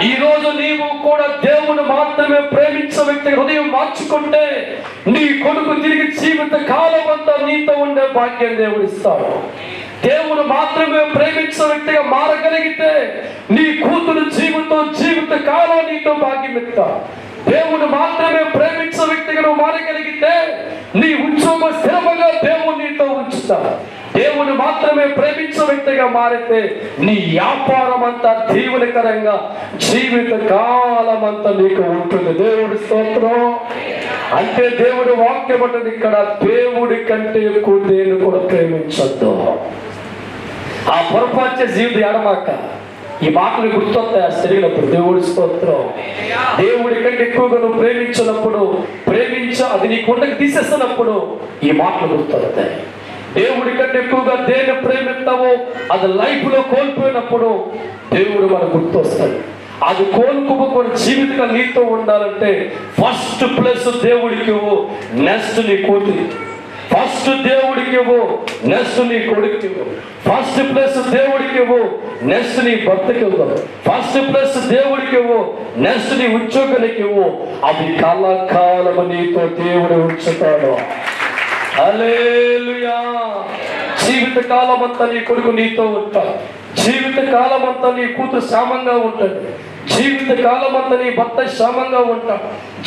ఈ రోజు నీవు కూడా దేవుని మాత్రమే ప్రేమించే వ్యక్తి హృదయం మార్చుకుంటే నీ కొడుకు తిరిగి జీవిత కాలం అంతా నీతో ఉండే భాగ్యం దేవుడు ఇస్తాడు. దేవుడు మాత్రమే ప్రేమించే వ్యక్తిగా మారగలిగితే నీ కూతురు జీవిత కాలం నీతో భాగ్యం ఇస్తాడు. దేవుడు మాత్రమే ప్రేమించే వ్యక్తిగా నువ్వు మారగలిగితే నీ ఉద్యోగం స్థిరంగా దేవుడు నీతో ఉంచుతాడు. దేవుడు మాత్రమే ప్రేమించే వ్యక్తిగా మారితే నీ వ్యాపారం అంతా దీవెనకరంగా జీవిత కాలం అంతా నీకు ఉంటుంది. దేవుడి స్తోత్రం. అంటే దేవుడి వాక్యం అంటుంది ఇక్కడ, దేవుడి కంటే ఎక్కువ దేని కూడా ప్రేమించద్దు. ఆ పొరపాటు జీవితం ఎడమాక. ఈ మాటలు గుర్తొస్తాయి ఆ జరిగినప్పుడు. దేవుడి స్తోత్రం. దేవుడి కంటే ఎక్కువగా నువ్వు ప్రేమించినప్పుడు, అది నీ కొండకి తీసేస్తున్నప్పుడు ఈ మాటలు గుర్తొస్తాయి. దేవుడి కంటే ఎక్కువగా దేన్ని ప్రేమిస్తావో అది లైఫ్ లో కోల్పోయినప్పుడు దేవుడు మనకు గుర్తొస్తాడు. అది కోలుకోకుండా జీవితంగా నీతో ఉండాలంటే ఫస్ట్ ప్లేస్ దేవుడికి ఇవ్వు, నెక్స్ట్ నీ కూతురి. ఫస్ట్ దేవుడికి ఇవ్వు, నెక్స్ట్ నీ కొడుకు. ఫస్ట్ ప్లేస్ దేవుడికి ఇవ్వు, నెక్స్ట్ నీ భర్తకి ఇవ్వు. ఫస్ట్ ప్లేస్ దేవుడికి ఇవ్వు, నెక్స్ట్ నీ ఉద్యోగానికి ఇవ్వు. అది కలకాలము నీతో దేవుడు ఉంచుతాడు. హల్లెలూయా. జీవిత కాలం అంతా నీ కొడుకు నీతో ఉంటాడు. జీవిత కాలం అంతా నీ కూతురు క్షేమంగా ఉంటుంది. జీవిత కాలం అంతా నీ భర్త క్షేమంగా ఉంటాం.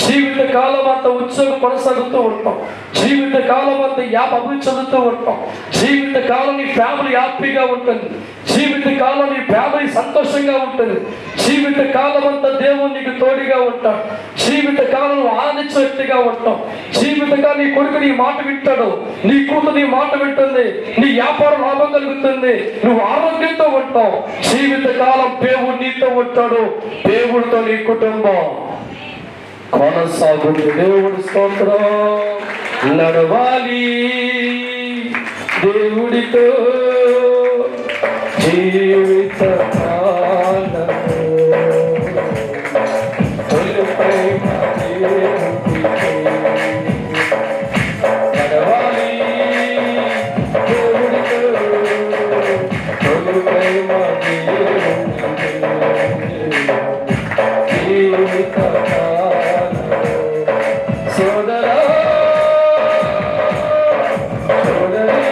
జీవిత కాలం అంతా ఉద్యోగం కొనసాగుతూ ఉంటాం. జీవిత కాలం అంతా అభివృద్ధి చెందుతూ ఉంటాం. జీవిత కాలం నీ ఫ్యామిలీ హ్యాపీగా ఉంటుంది. జీవిత కాలం నీ ఫ్యామిలీ సంతోషంగా ఉంటుంది. జీవిత కాలం అంతా దేవుడు నీకు తోడుగా ఉంటాడు. జీవిత కాలం ఆనందించే వ్యక్తిగా ఉంటాం. జీవిత కాలం నీ కొడుకు నీ మాట వింటాడు, నీ కూతురు నీ మాట వింటుంది, నీ వ్యాపారం లాభం కలుగుతుంది, నువ్వు ఆరోగ్యంతో ఉంటావు. జీవిత కాలం దేవుడు నీతో ఉంటాడు. దేవుడితో నీ కుటుంబం కొనసాగుతుంది. దేవుడి స్తోత్రం. నడవాలి దేవుడితో జీవిత నడవాలి దేవుడితో ప్రేమ సోదరా సోదరి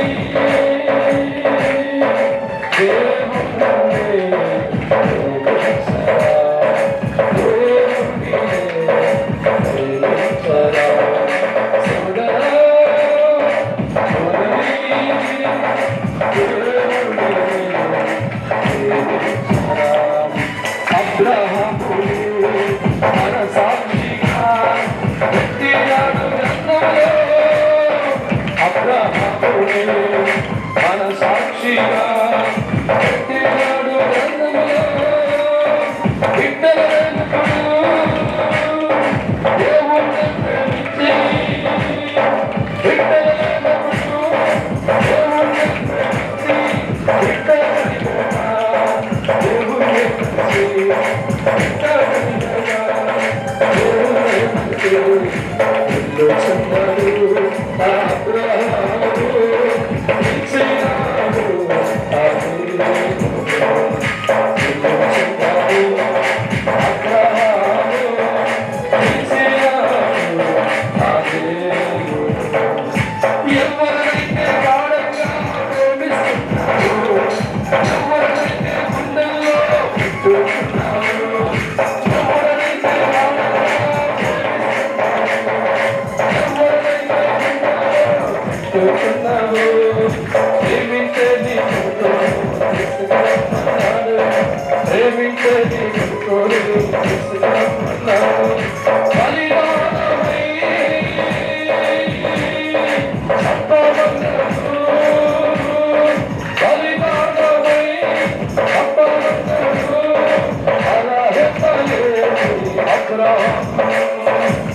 మన సాక్షిగా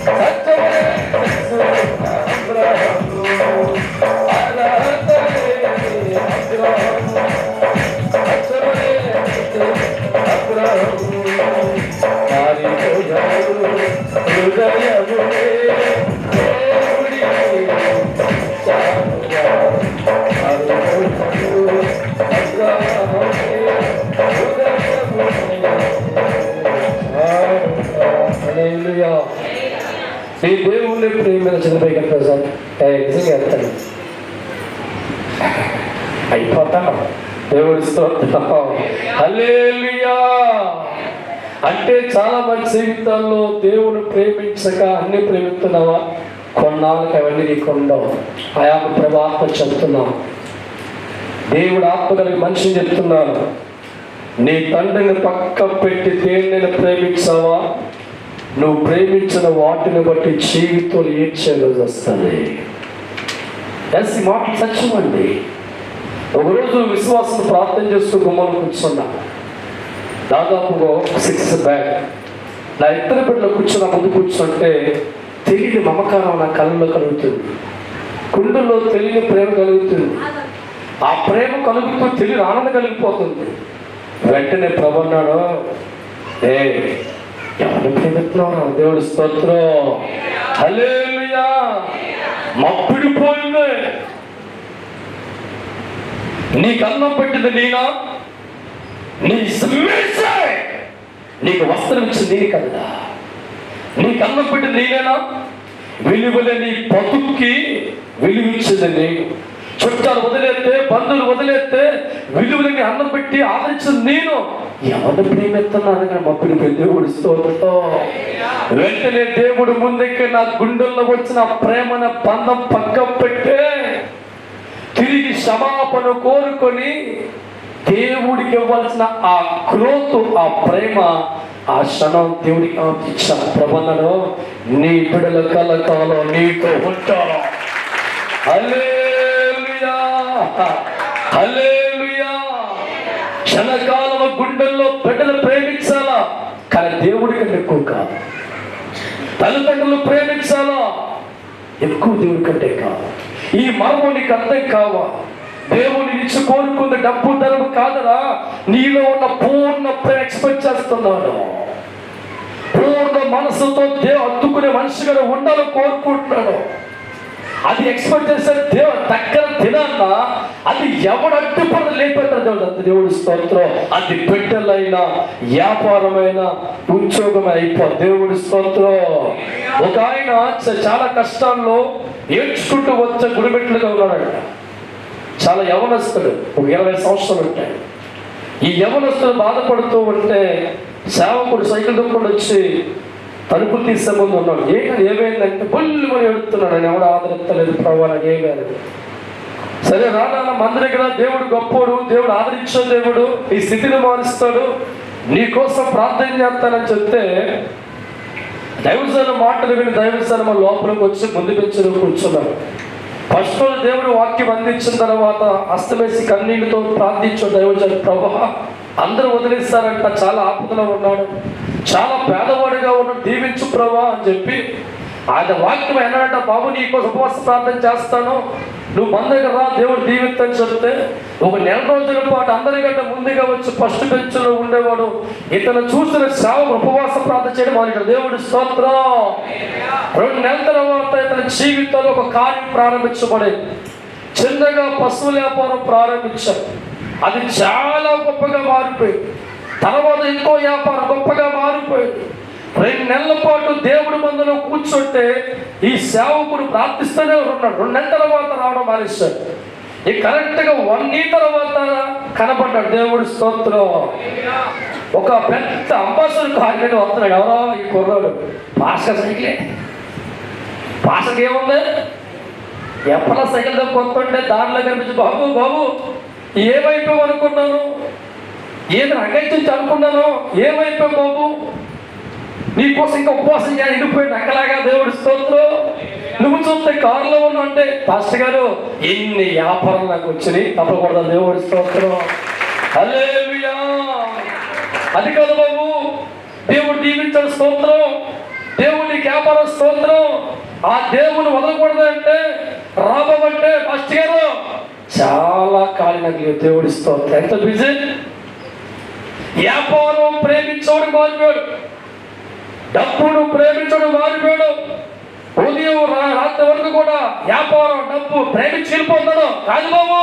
సత్యమే నీ దేవుణ్ణి ప్రేమించిన ప్రసాద్ నిజంగా వెళ్తాను అయిపోతాను. దేవుడి స్తోత్రం. హల్లెలూయా. అంటే చాలా మంది జీవితాల్లో దేవుని ప్రేమించక అన్ని ప్రేమిస్తున్నావా? కొన్నాళ్ళకి అవన్నీ నీకు ఉండవు. ఆయా ప్రభావం చెప్తున్నాం. దేవుడు ఆత్మ కలిగి మనిషిని చెప్తున్నాను, నీ తండ్రిని పక్క పెట్టి దేనిని ప్రేమించావా? నువ్వు ప్రేమించిన వాటిని బట్టి జీవితంలో ఏడ్చే రోజు వస్తుంది. ఎస్, ఈ మాట సత్యమండి. ఒకరోజు విశ్వాసం ప్రార్థన చేస్తూ గుమ్మలు కూర్చున్నా. దాదాపుగా 6 బ్యాక్ నా ఇద్దరు బిడ్డలు కూర్చున్న ముందు కూర్చుంటే తెలియని మమకారం నా కళ్ళలో కలుగుతుంది, గుండెల్లో తెలియని ప్రేమ కలుగుతుంది. ఆ ప్రేమ కలుగుతూ తెలియని ఆనందం కలిగిపోతుంది. వెంటనే ప్రభు అన్నాడు, ఎవరిని ప్రేమిస్తున్నావు? దేవుడి స్తోత్రం. హల్లెలూయా. మప్పిడిపోయింది. నీకు అన్నం పెట్టింది నేనా? నీ నీకు వస్త్రం ఇచ్చింది నీ కదా. నీకు అన్నం పెట్టింది నేనేనా? విలువలే నీ బతుక్కి విలువించింది నేను. చుట్టాలు వదిలేస్తే, బంధువులు వదిలేస్తే విలువలని అన్నం పెట్టి ఆదరించింది నేను. ఎవరిని ప్రేమిస్తున్నాను కానీ మప్పుడు దేవుడి స్తోత్రంతో వెంటనే దేవుడు ముందుకి నా గుండెల్లో వచ్చిన ప్రేమన బంధం పక్క పెట్టే తిరిగి క్షమాపణ కోరుకొని దేవుడికి ఇవ్వాల్సిన ఆ గ్రోత్, ఆ ప్రేమ, ఆ క్షణం దేవుడికి ఇచ్చిన ప్రబంధను నీ బిడ్డల కలకాలం నీతో ఉంటాను. హల్లెలూయా. హల్లెలూయా. క్షణకాలం గుండెల్లో బిడ్డలు ప్రేమించాలా, కానీ దేవుడి కంటే ఎక్కువ కాదు. తల్లిదండ్రులు ప్రేమించాలా, ఎక్కువ దేవుడి కంటే కాదు. ఈ మర్మం నీకు అర్థం కావా? దేవుని నుంచి కోరుకుంది డబ్బు ధనం కాదరా, నీలో ఉన్న పూర్ణ ప్రేమ ఎక్స్పెక్ట్ చేస్తున్నాను. పూర్ణ మనసుతో అద్దుకునే మనిషిగా ఉండాలని కోరుకుంటున్నాను. అది ఎక్స్పెక్ట్ చేసే దగ్గర తినన్నా అది ఎవడు అడ్డుపడ లేపెట్టారు దేవుడు. అంత దేవుడి స్తోత్రం. అది బిడ్డలైనా, వ్యాపారమైనా, ఉద్యోగం అయిపో దేవుడి స్తోత్రం. ఒక ఆయన చాలా కష్టాల్లో ఏడ్చుకుంటూ వచ్చే గుడిమెట్లుగా ఉన్నాడంట. చాలా యవనస్తుడు, ఒక 20 సంవత్సరాలు ఉంటాయి. ఈ యవనస్తుడు బాధపడుతూ ఉంటే సేవకుడు సైకిల్ దొక్కుని వచ్చి తలుపులు తీసే ముందు ఉన్నాడు. ఏమైందంటే బొల్లు అని ఎడుతున్నాడు. ఆయన ఎవడు ఆదరిస్తలేదు ప్రభు, నాకు ఏం కాదు. సరే రానా మందిర దగ్గర దేవుడు గొప్పోడు, దేవుడు ఆదరించే దేవుడు, ఈ స్థితిని మారుస్తాడు, నీ కోసం ప్రార్థన చేస్తానని చెప్తే దైవజన మాటలు విని దైవజన లోపలికి వచ్చి ముందు పెంచులో కూర్చున్నాడు. ఫస్ట్ రోజు దేవుడు వాక్యం అందించిన తర్వాత అస్తమేసి కన్నీళ్ళతో ప్రార్థించు దైవజన ప్రభు, అందరూ వదిలేస్తారంట, చాలా ఆపదలో ఉన్నాడు, చాలా పేదవాడిగా ఉన్నాడు, దీవించు ప్రభా అని చెప్పి ఆయన వాక్యం ఏనాడంట, బాబు నీకోసం ఉపవాస ప్రార్థన చేస్తాను, నువ్వు మన దగ్గర రా, దేవుడు దీవిత్తని చెప్తే ఒక 1 రోజుల పాటు అందరికంటే ముందుగా వచ్చి ఫస్ట్ బెంచ్లో ఉండేవాడు. ఇతను చూసిన సేవకు ఉపవాస ప్రార్థన చేయడం మొదలు. దేవుడి స్తోత్రం. 2 నెలల తర్వాత ఇతని జీవితంలో ఒక కార్యం ప్రారంభించబడేది. చిన్నగా పశువుల వ్యాపారం ప్రారంభించాడు. అది చాలా గొప్పగా మారిపోయింది. తర్వాత ఇంకో వ్యాపారం గొప్పగా మారిపోయింది. 2 నెలల పాటు దేవుడి మందులో కూర్చుంటే ఈ సేవకుడు ప్రార్థిస్తూనే ఉన్నాడు. 2 నెలల తర్వాత రావడం మానేశాడు. ఈ కరెక్ట్గా 1 year తర్వాత కనపడ్డాడు. దేవుడి స్తోత్రం. ఒక పెద్ద అంబాసిడర్ కార్ మీద వస్తున్నాడు. ఎవరో ఈ కుర్రాడు. పాస్టర్ సైకిలే. పాస్టర్కి ఏముంది? ఎప్పలా సైకిల్ దగ్గర వస్తుంటే దారిలో కనిపించి, బాబు బాబు ఏమైపోయావు అనుకున్నాను, ఏది అగైతుంది అనుకున్నాను, ఏమైపోయావు బాబు, నీకోసం ఇంకా ఉపవాసం చేయాలి, ఎండిపోయింది అక్కలాగా. దేవుడి స్తోత్రం. నువ్వు చూస్తే కారులో ఉన్నావు అంటే, పాస్టర్ గారు ఎన్ని వ్యాపారాలు నాకు వచ్చినాయి, తప్పకూడదు. దేవుడి స్తోత్రం. హల్లెలూయా. అది కాదు బాబు, దేవుడు దీవించాడు, స్తోత్రం. దేవుడికి వ్యాపారం, స్తోత్రం. ఆ దేవుని వదలకూడదు అంటే, రాబోబట్టే పాస్టర్ గారు చాలా ఖాళీ నాకు. దేవుడి స్తోత్రం. ఎంత బిజీ. వ్యాపారం ప్రేమించోడు మారిపోయాడు, డబ్బును ప్రేమించడం మారిపోయాడు. ఉదయం రాత్రి వరకు కూడా వ్యాపారం, డబ్బు ప్రేమించి వెళ్ళిపోతాడు. కాదు బాబు,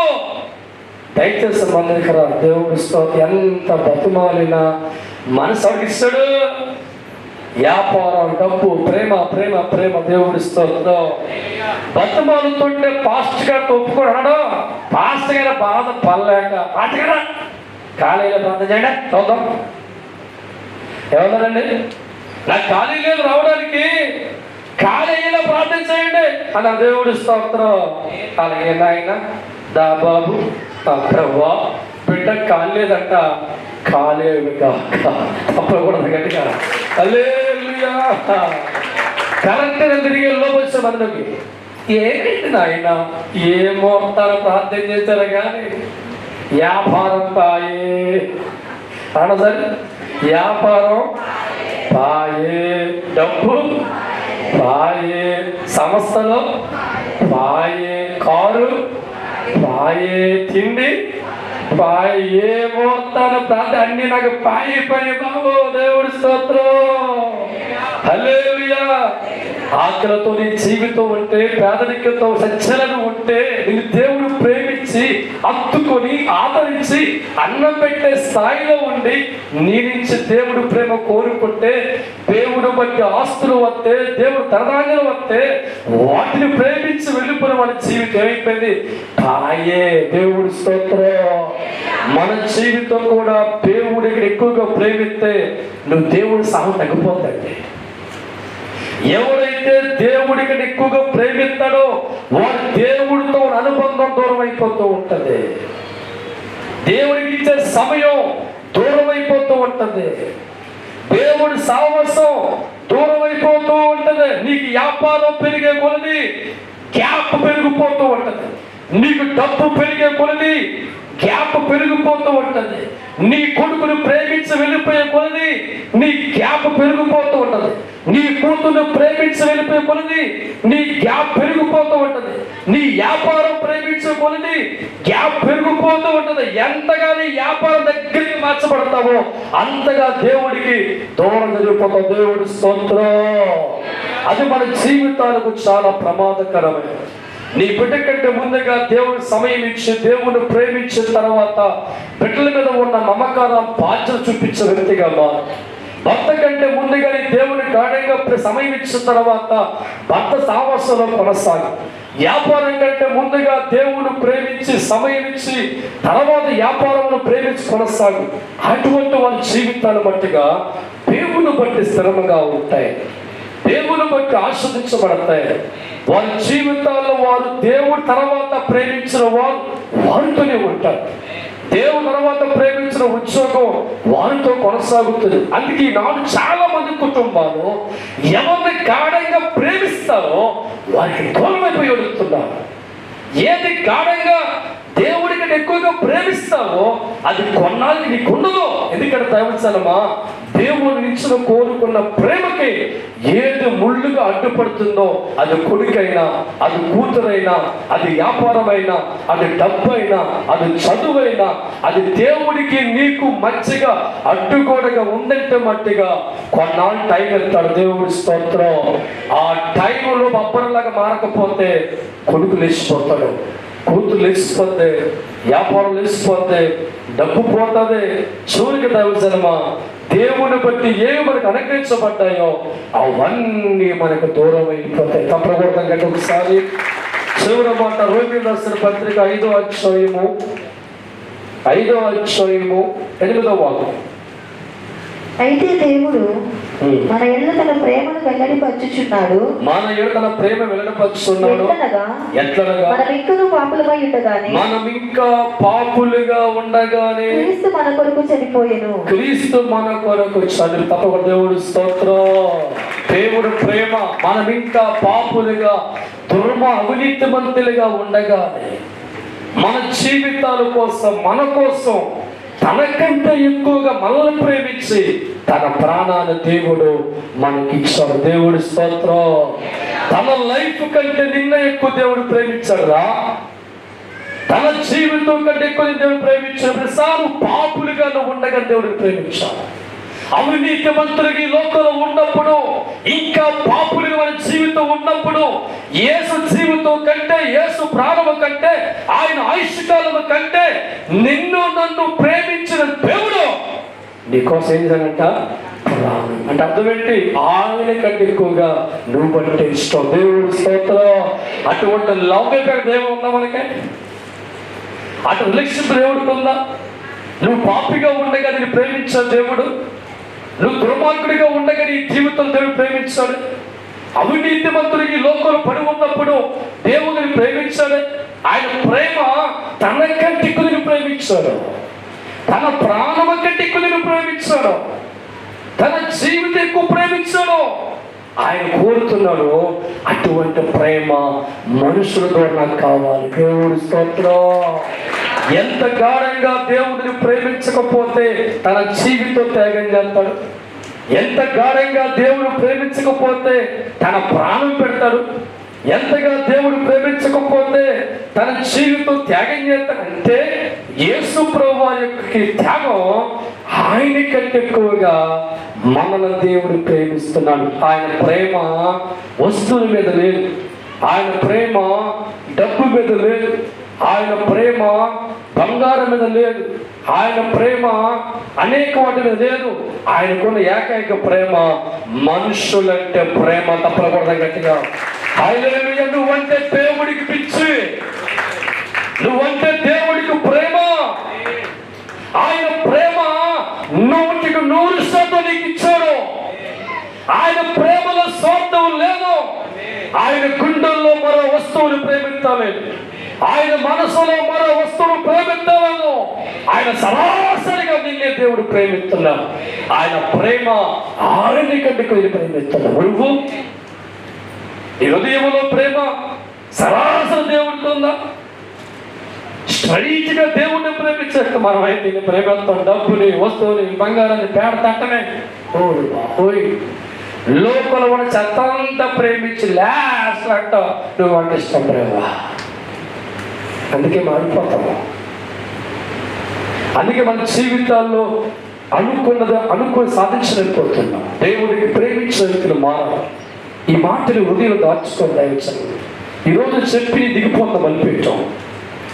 దయచేసి మన దగ్గర దేవుడి స్తోత్రం. ఎంత బతుమాలినా మనసు అడిగిస్తాడు. వ్యాపారం, డబ్బు, ప్రేమ ప్రేమ ప్రేమ. దేవుడి స్తోత్రం. బతుమాలుతుంటే పాస్ట్ గారితో ఒప్పుకొని అనడం, పాస్ట్ గారి బాధ పడలేక పాస్ట్ గారా ఖాళీలో ప్రార్థన చేయండి చూద్దాం. ఏమన్నారండి? నాకు ఖాళీ లేదు రావడానికి, ఖాళీలో ప్రార్థన చేయండి అని దేవుడి స్తోత్రం. అలాగే నాయన దా బాబు ప్రభా బిడ్డ కాలేదంట, కాలేదుగా తప్పకూడదు గట్టిగా హల్లెలూయా. కరెక్ట్ తిరిగి లోపొచ్చే మనకి ఏంటి నాయన ఏమో తను ప్రార్థన చేశారు కానీ వ్యాపారం పాయే అనసరి, వ్యాపారం పాయే, డబ్బు పాయే, సంస్థలో పాయే, కారు పాయే, తిండి పాయే, ఏమో తన ప్రార్థన అన్ని నాకు పాయి పని బాబు. దేవుడి స్తోత్రం. హల్లెలూయా. ఆకలితో నీ జీవితం ఉంటే, పేదరికంతో సజ్జలను ఉంటే, నిన్ను దేవుడు ప్రేమించి హత్తుకొని ఆదరించి అన్నం పెట్టే స్థాయిలో ఉండి నీ నుంచి దేవుడు ప్రేమ కోరుకుంటే, దేవుడు బట్టి ఆస్తులు వస్తే, దేవుడు తరదాంగలు వస్తే వాటిని ప్రేమించి వెళ్ళిపోయిన మన జీవితం ఏమైపోయింది పాయే. దేవుడి స్తోత్రం. మన జీవితం కూడా దేవుడికి ఎక్కువగా ప్రేమిస్తే నువ్వు దేవుడి సహం తగ్గిపోతాడు. ఎవరైతే దేవుడికి ఎక్కువగా ప్రేమిస్తాడో వాడు దేవుడితో అనుబంధం దూరం అయిపోతూ ఉంటది. దేవుడికి ఇచ్చే సమయం దూరం అయిపోతూ ఉంటది. దేవుడి సాహసం దూరం అయిపోతూ ఉంటది. నీకు వ్యాపారం పెరిగే కొలది గ్యాప్ పెరిగిపోతూ ఉంటది. నీకు డబ్బు పెరిగే కొలది గ్యాప్ పెరిగిపోతూ ఉంటది. నీ కొడుకును ప్రేమించి వెళ్ళిపోయే కొలది నీ గ్యాప్ పెరిగిపోతూ ఉంటది. నీ కూతురు ప్రేమించి వెళ్ళిపోయే కొలది నీ గ్యాప్ పెరిగిపోతూ ఉంటది. నీ వ్యాపారం ప్రేమించే కొలది గ్యాప్ పెరిగిపోతూ ఉంటది. ఎంతగా నీ వ్యాపారం దగ్గరికి మార్చబడతావో అంతగా దేవుడికి దూరం జరిగిపోతావు. దేవుడి స్తోత్రం. అది మన జీవితాలకు చాలా ప్రమాదకరమైనది. నీ బిడ్డ కంటే ముందుగా దేవుడు సమయం ఇచ్చి దేవుడు ప్రేమించిన తర్వాత బిడ్డల మీద ఉన్న మమకారం బాధ్యత చూపించే వ్యక్తిగా మారు. భర్త కంటే ముందుగా నీ దేవుని గాఢంగా సమయం ఇచ్చిన తర్వాత భర్త సాహసంలో కొనసాగు. వ్యాపారం కంటే ముందుగా దేవుడు ప్రేమించి సమయం ఇచ్చి తర్వాత వ్యాపారమును ప్రేమించి కొనసాగు. అటువంటి వాళ్ళ జీవితాన్ని బట్టిగా దేవుని బట్టి స్థిరంగా ఉంటాయి, దేవుని బట్టి ఆస్వాదించబడతాయి. వారి జీవితాల్లో వారు దేవుడి తర్వాత ప్రేమించిన వారు వారితోనే ఉంటారు. దేవుడి తర్వాత ప్రేమించిన ఉద్యోగం వారితో కొనసాగుతుంది. అందుకే ఈనాడు చాలా మంది కుటుంబాలు ఎవరిని గాఢంగా ప్రేమిస్తారో వారికి దూరమైపోయి వెళుతున్నారు. ఏది గాఢంగా దేవుడికి ఎక్కువగా ప్రేమిస్తావో అది కొన్నాళ్ళకి నీకు ఉండదు. ఎందుకంటే దైవజనమా దేవుని నుంచి కోరుకున్న ప్రేమకి ఏది ముళ్ళుగా అడ్డుపడుతుందో, అది కొడుకైనా, అది కూతురైనా, అది వ్యాపారమైనా, అది డబ్బైనా, అది చదువైనా, అది దేవుడికి నీకు మంచిగా అడ్డుగోడగా ఉందంటే మట్టిగా కొన్నాళ్ళు టైం వెళ్తాడు. దేవుడి స్తోత్రం. ఆ టైంలో బొబ్బరలాగా మారకపోతే కొడుకు లేచిపోతాడు, కూతురు లేచిపోతే, వ్యాపారం లేచిపోతే, డబ్బు పోతుంది. చివరికి దైవజనమా దేవుని బట్టి ఏవి మనకు అనుగ్రహించబడ్డాయో అవన్నీ మనకు దూరం అయిపోతాయి. తప్పకూడదు కంటే ఒకసారి చివరి మాట రోమియోలు రాసిన పత్రిక 5వ అధ్యాయము 8వ వాక్యం. అయితే దేవుడు మన ఎడల తన ప్రేమను వెల్లడిపరచుచున్నాడు. మన ఎడల తన ప్రేమ వెల్లడిపరచుచున్నాడు. ఎట్లనగా మనమింకను పాపులమై ఉండగానే, మనమింకా పాపులుగా ఉండగానే క్రీస్తు మన కొరకు చనిపోయెను. క్రీస్తు మన కొరకు చనిపోయి. తప్పక దేవుడి స్తోత్రం. దేవుడు ప్రేమ మనమింకా పాపులుగా అవినీతిమంతులుగా ఉండగానే మన జీవితాల కోసం, మన కోసం తనకంటే ఎక్కువగా మనల్ని ప్రేమించి తన ప్రాణాన్ని దేవుడు మనకిచ్చాడు. దేవుడి స్తోత్రం. తన లైఫ్ కంటే నిన్న ఎక్కువ దేవుడు ప్రేమించాడురా. తన జీవితం కంటే ఎక్కువ దేవుడు ప్రేమించాడు. ప్రతిసారి పాపులుగా నువ్వు ఉండగా దేవుడిని ప్రేమించాడు. అవినీతిమంతులకి లోకంలో ఉన్నప్పుడు, ఇంకా పాపులుగా మన జీవితం ఉన్నప్పుడు, యేసు జీవితం కంటే, యేసు ప్రాణము కంటే, ఆయన ఆయుష్కాలము కంటే నిన్ను నన్ను ప్రేమించిన దేవుడు నీకోసం ఏం చేయాలంట? ప్రాణం. అంటే అర్థం ఏంటి? ఆయన కంటే ఎక్కువగా నువ్వు అంటే ఇష్టం. దేవుడు స్తోత్రం. అటువంటి లవ్ ఎఫెక్ట్ దేవుడు ఉందా మనకి? అటు రిలేషన్షిప్ దేవుడికి ఉందా? నువ్వు పాపిగా ఉండగా నేను ప్రేమించాడు దేవుడు. నువ్వు దుర్మార్గుడిగా ఉండగా నీ జీవితం దేవుడు ప్రేమించాడు. అవినీతిమంతుడికి లోకంలో పడి ఉన్నప్పుడు దేవుడిని ప్రేమించాడు. ఆయన ప్రేమ తన కంటే ఎక్కువ ప్రేమించాడు. తన ప్రాణం కంటే ఎక్కువ ప్రేమించాడు. తన జీవితం ఎక్కువ ప్రేమించాడు. ఆయన కోరుతున్నాడు అటువంటి ప్రేమ మనుషుల ద్వారా నాకు కావాలి. దేవుడి స్తోత్రం. ఎంత గాఢంగా దేవుడిని ప్రేమించకపోతే తన జీవితం త్యాగం చేస్తాడు. ఎంత గాఢంగా దేవుడు ప్రేమించకపోతే తన ప్రాణం పెడతాడు. ఎంతగా దేవుడు ప్రేమించకపోతే తన జీవితం త్యాగం చేస్తాడంటే యేసు ప్రభువు యొక్క త్యాగం ఆయన కంటే ఎక్కువగా మనల్ని దేవుడు ప్రేమిస్తున్నాడు. ఆయన ప్రేమ వస్తువుల మీద లేదు. ఆయన ప్రేమ డబ్బు మీద లేదు. ఆయన ప్రేమ బంగారం మీద లేదు. ఆయన ప్రేమ అనేక వాటి మీద లేదు. ఆయనకున్న ఏకైక ప్రేమ మనుషులంటే ప్రేమ. తప్పకూడదు గట్టిగా. హల్లెలూయా. నువ్వంటే దేవుడికి పిచ్చి, నువ్వంటే దేవుడికి ప్రేమ. ఆయన ప్రేమ 100% నీకు ఇచ్చాడు. ఆయన ప్రేమలో స్వార్థం లేదు. ఆయన గుండెల్లో మరో వస్తువుని ప్రేమించలేదు. ఆయన మనసులో మరో వస్తువును ప్రేమించలేదు. ఆయన సరాసరిగా నిన్నే దేవుడు ప్రేమిస్తున్నాడు. ఆయన ప్రేమ ఆయన కంటే ప్రేమిస్తున్నాడు. నువ్వు ఈ హృదయంలో ప్రేమ సరాసరి దేవుడికి ఉందా? స్ట్రైట్ గా దేవుడిని ప్రేమించాక మనం అయితే ప్రేమిస్తాం. డబ్బుని, వస్తువుని, బంగారాన్ని పేడ తట్టనే లోపల ఉన్న చెత్తంతా ప్రేమించి లాస్ట్ అంట నువ్వు అంటే ఇష్టం ప్రేమ. అందుకే మారిపోతాము. అందుకే మన జీవితాల్లో అనుకుని సాధించలేకపోతున్నాం. దేవుడికి ప్రేమించిన వ్యక్తులు మారాలి. ఈ మాటలు హృదయంలో దాచుకొని దయచండి. ఈరోజు చెప్పి దిగిపోతాం అనిపించాం.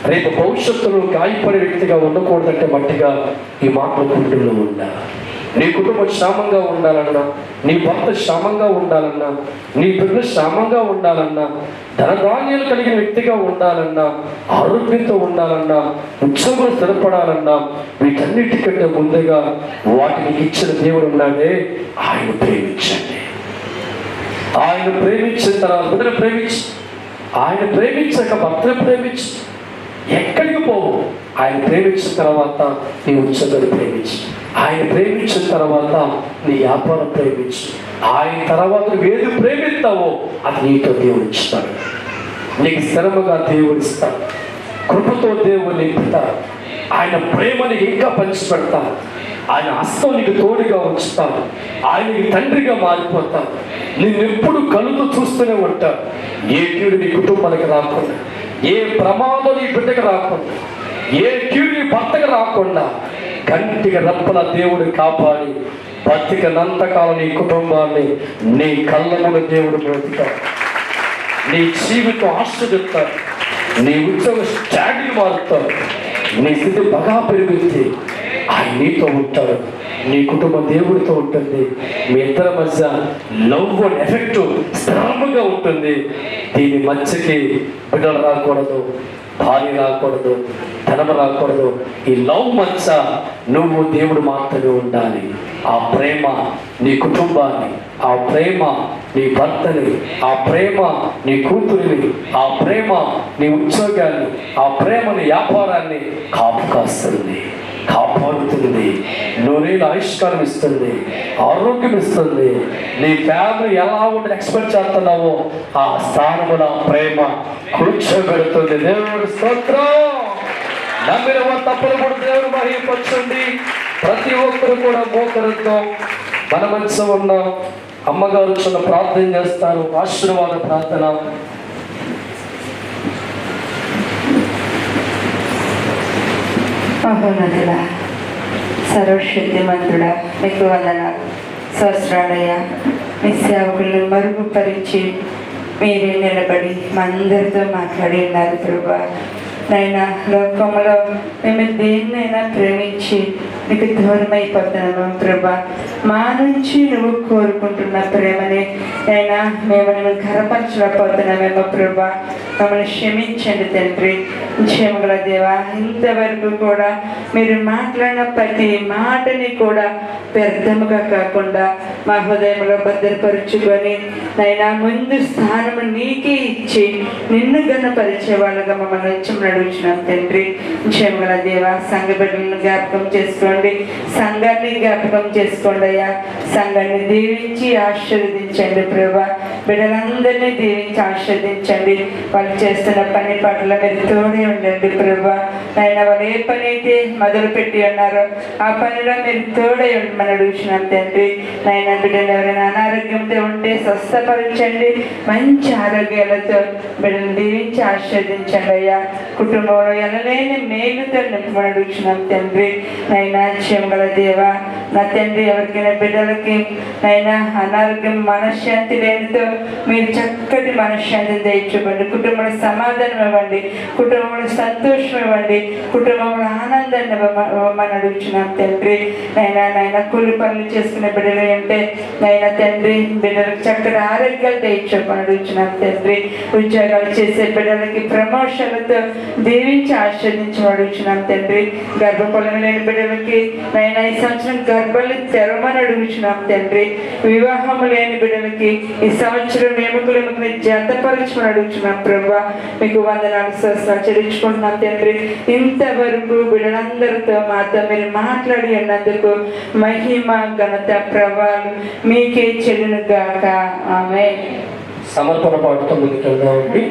రేపు భవిష్యత్తులో గాయపడే వ్యక్తిగా ఉండకూడదంటే మట్టిగా ఈ మాటలు గుండెల్లో ఉండాలి. నీ కుటుంబం క్షేమంగా ఉండాలన్నా, నీ భర్త క్షేమంగా ఉండాలన్నా, నీ బిడ్డ క్షేమంగా ఉండాలన్నా, ధనధాన్యాలు కలిగిన వ్యక్తిగా ఉండాలన్నా, ఆరోగ్యంతో ఉండాలన్నా, ఉత్సవం స్థిరపడాలన్నా, వీటన్నిటికంటే ముందుగా వాటిని ఇచ్చిన దేవుడు ఉన్నాడే ఆయన ప్రేమించండి. ఆయన ప్రేమించిన తర్వాత బిడ్డను ప్రేమించి, ఆయన ప్రేమించాక భర్తను ప్రేమించి ఎక్కడికి పోవు. ఆయన ప్రేమించిన తర్వాత నీ ఉత్సవాన్ని ప్రేమించు. ఆయన ప్రేమించిన తర్వాత నీ వ్యాపారం ప్రేమించు. ఆయన తర్వాత నువ్వు ఏది ప్రేమిస్తావో అది నీతో దేవుడు ఇస్తాడు. నీకు స్థిరముగా దేవుడు ఇస్తాడు. కృపతో దేవుడు నింపుతాడు. ఆయన ప్రేమని ఇంకా పంచిపెడతాడు. ఆయన హస్తం నీకు తోడుగా ఉంచుతాడు. ఆయన తండ్రిగా మారిపోతాడు. నిన్నెప్పుడు కలుతో చూస్తూనే ఉంటాడు. ఏ కీడు నీ కుటుంబానికి రాకుండా, ఏ ప్రమాదం నీ బిడ్డకు రాకుండా, ఏ కీడు నీ భర్తకు రాకుండా కంటికి రెప్పల దేవుడు కాపాడి బతికనంతకాలం నీ కుటుంబాన్ని నీ కళ్ళ ముందు దేవుడు బ్రతికాడు. నీ జీవితం ఆశ్రదిస్తాడు. నీ ఉద్యోగ స్టాండింగ్ మారుతాడు. నీ స్థితి బాగా పెరిగింది. ఆయన నీతో ఉంటాడు. నీ కుటుంబం దేవుడితో ఉంటుంది. మీ ఇద్దరి మధ్య లవ్ అండ్ ఎఫెక్ట్ స్థిరంగా ఉంటుంది. దీని మధ్యకి బిడ్డలు రాకూడదు, భార్య రాకూడదు, ధనం రాకూడదు. ఈ లవ్ మధ్య నువ్వు దేవుడు మాత్రమే ఉండాలి. ఆ ప్రేమ నీ కుటుంబాన్ని, ఆ ప్రేమ నీ భర్తని, ఆ ప్రేమ నీ కూతురిని, ఆ ప్రేమ నీ ఉద్యోగాన్ని, ఆ ప్రేమ నీ వ్యాపారాన్ని కాపు కాస్తుంది, కాపాడుతుంది. నూరేళ్ళు ఆయుష్కాలం ఇస్తుంది, ఆరోగ్యం ఇస్తుంది. నీ ఫ్యామిలీ ఎలా ఉంటుంది ఎక్స్పెక్ట్ చేస్తున్నావో ఆ స్థానమున ప్రేమ కూర్చోబెడుతుంది. దేవుడి స్తోత్రం. నమ్మిన వారు తప్పులు కూడా దేవుడు మహిమపరచండి. ప్రతి ఒక్కరు కూడా మోకరిద్దాం. మన మనసు ఉన్న అమ్మగారు చిన్న ప్రార్థన చేస్తారు, ఆశీర్వాద ప్రార్థన. మహోన్నతుడా, సర్వశక్తిమంతుడా, మీకు వందనాలు. సహస్రాలయ్యా, మీ సేవకులను మరుగుపరిచి మీరే నిలబడి మా అందరితో మాట్లాడి ఉన్నారు ప్రభా. నైనా లోకంలో మేము దేన్నైనా ప్రేమించి నీకు దూరం అయిపోతున్నాము ప్రభా. మా నుంచి నువ్వు కోరుకుంటున్న ప్రేమని అయినా మేము నువ్వు ఘనపరచలేకపోతున్నామేమో ప్రభా. మమ్మల్ని క్షమించండి తండ్రి. క్షమగల దేవా, ఇంతవరకు కూడా మీరు మాట్లాడిన ప్రతి మాటని కూడా వ్యర్థముగా కాకుండా మా హృదయంలో భద్రపరుచుకొని నైనా ముందు స్థానము నీకే ఇచ్చి నిన్ను గణపరిచే వాళ్ళగా మమ్మల్ని ఉంచమని అడుగుతున్నాం తండ్రి. క్షమగల దేవా, సంఘ బిడ్డలను జ్ఞాపకం చేసుకోండి, సంఘాన్ని జ్ఞాపకం చేసుకోండి అయ్యా. సంఘాన్ని దీవించి ఆశీర్వదించండి ప్రభా. బిడ్డలందరినీ దీవించి ఆశీర్వదించండి. వాళ్ళు చేస్తున్న పని పట్ల మీరు తోడే ఉండండి ప్రభా. ఆయన వాళ్ళు ఏ పని అయితే మొదలు పెట్టి ఉన్నారో ఆ పనిలో మీరు తోడే ఉండమని అడుగుతున్నాం తండ్రి. నాయన బిడ్డలు ఎవరైనా అనారోగ్యంతో ఉంటే స్వస్థపరచండి, మంచి ఆరోగ్యాలతో బిడ్డలు దీవించి ఆశీర్వదించండి అయ్యా. కుటుంబంలో ఎనలేని మేలుతో నింపమని అడుగుతున్నాం తండ్రి. నైనా క్షమగల దేవా, నా తండ్రి ఎవరికైనా బిడ్డలకి నైనా అనారోగ్యం మనశ్శాంతి లేనితో మీరు చక్కటి మనశ్శాంతిని దయచేయండి. కుటుంబంలో సమాధానం ఇవ్వండి, కుటుంబంలో సంతోషం ఇవ్వండి, కుటుంబంలో ఆనందాన్ని ఇవ్వమని అడుగుతున్నాం తండ్రి. నైనా కూలి పనులు చేసుకునే బిడ్డలు అంటే నైనా తండ్రి బిడ్డలకు చక్కటి ఆరోగ్యాలు దయచేయమని అడుగుతున్నాం తండ్రి. ఉద్యోగాలు చేసే బిడ్డలకి ప్రమోషన్లతో దీవించి ఆశీర్వదించమని అడుగుతున్నాం తండ్రి. గర్భఫలం లేని బిడ్డలకి నైనా ఈ సంవత్సరం గర్భాలు తెరవమని అడుగుతున్నాం తండ్రి. వివాహము లేని బిడ్డలకి ఈ సంవత్సరం ఎముకలు జతపరచమని అడుగుతున్నాం ప్రభా. మీకు వందనాలు స్వస్థాలు చెల్లించుకుంటున్నాం తండ్రి. ఇంతవరకు బిడ్డలందరితో మాతో మీరు మాట్లాడి అన్నందుకు మహిమ ఘనత ప్రభావం మీకే చెల్లును గాక. ఆమేన్. సమర్పణ పాటుతో ముందుకెళ్దామండి.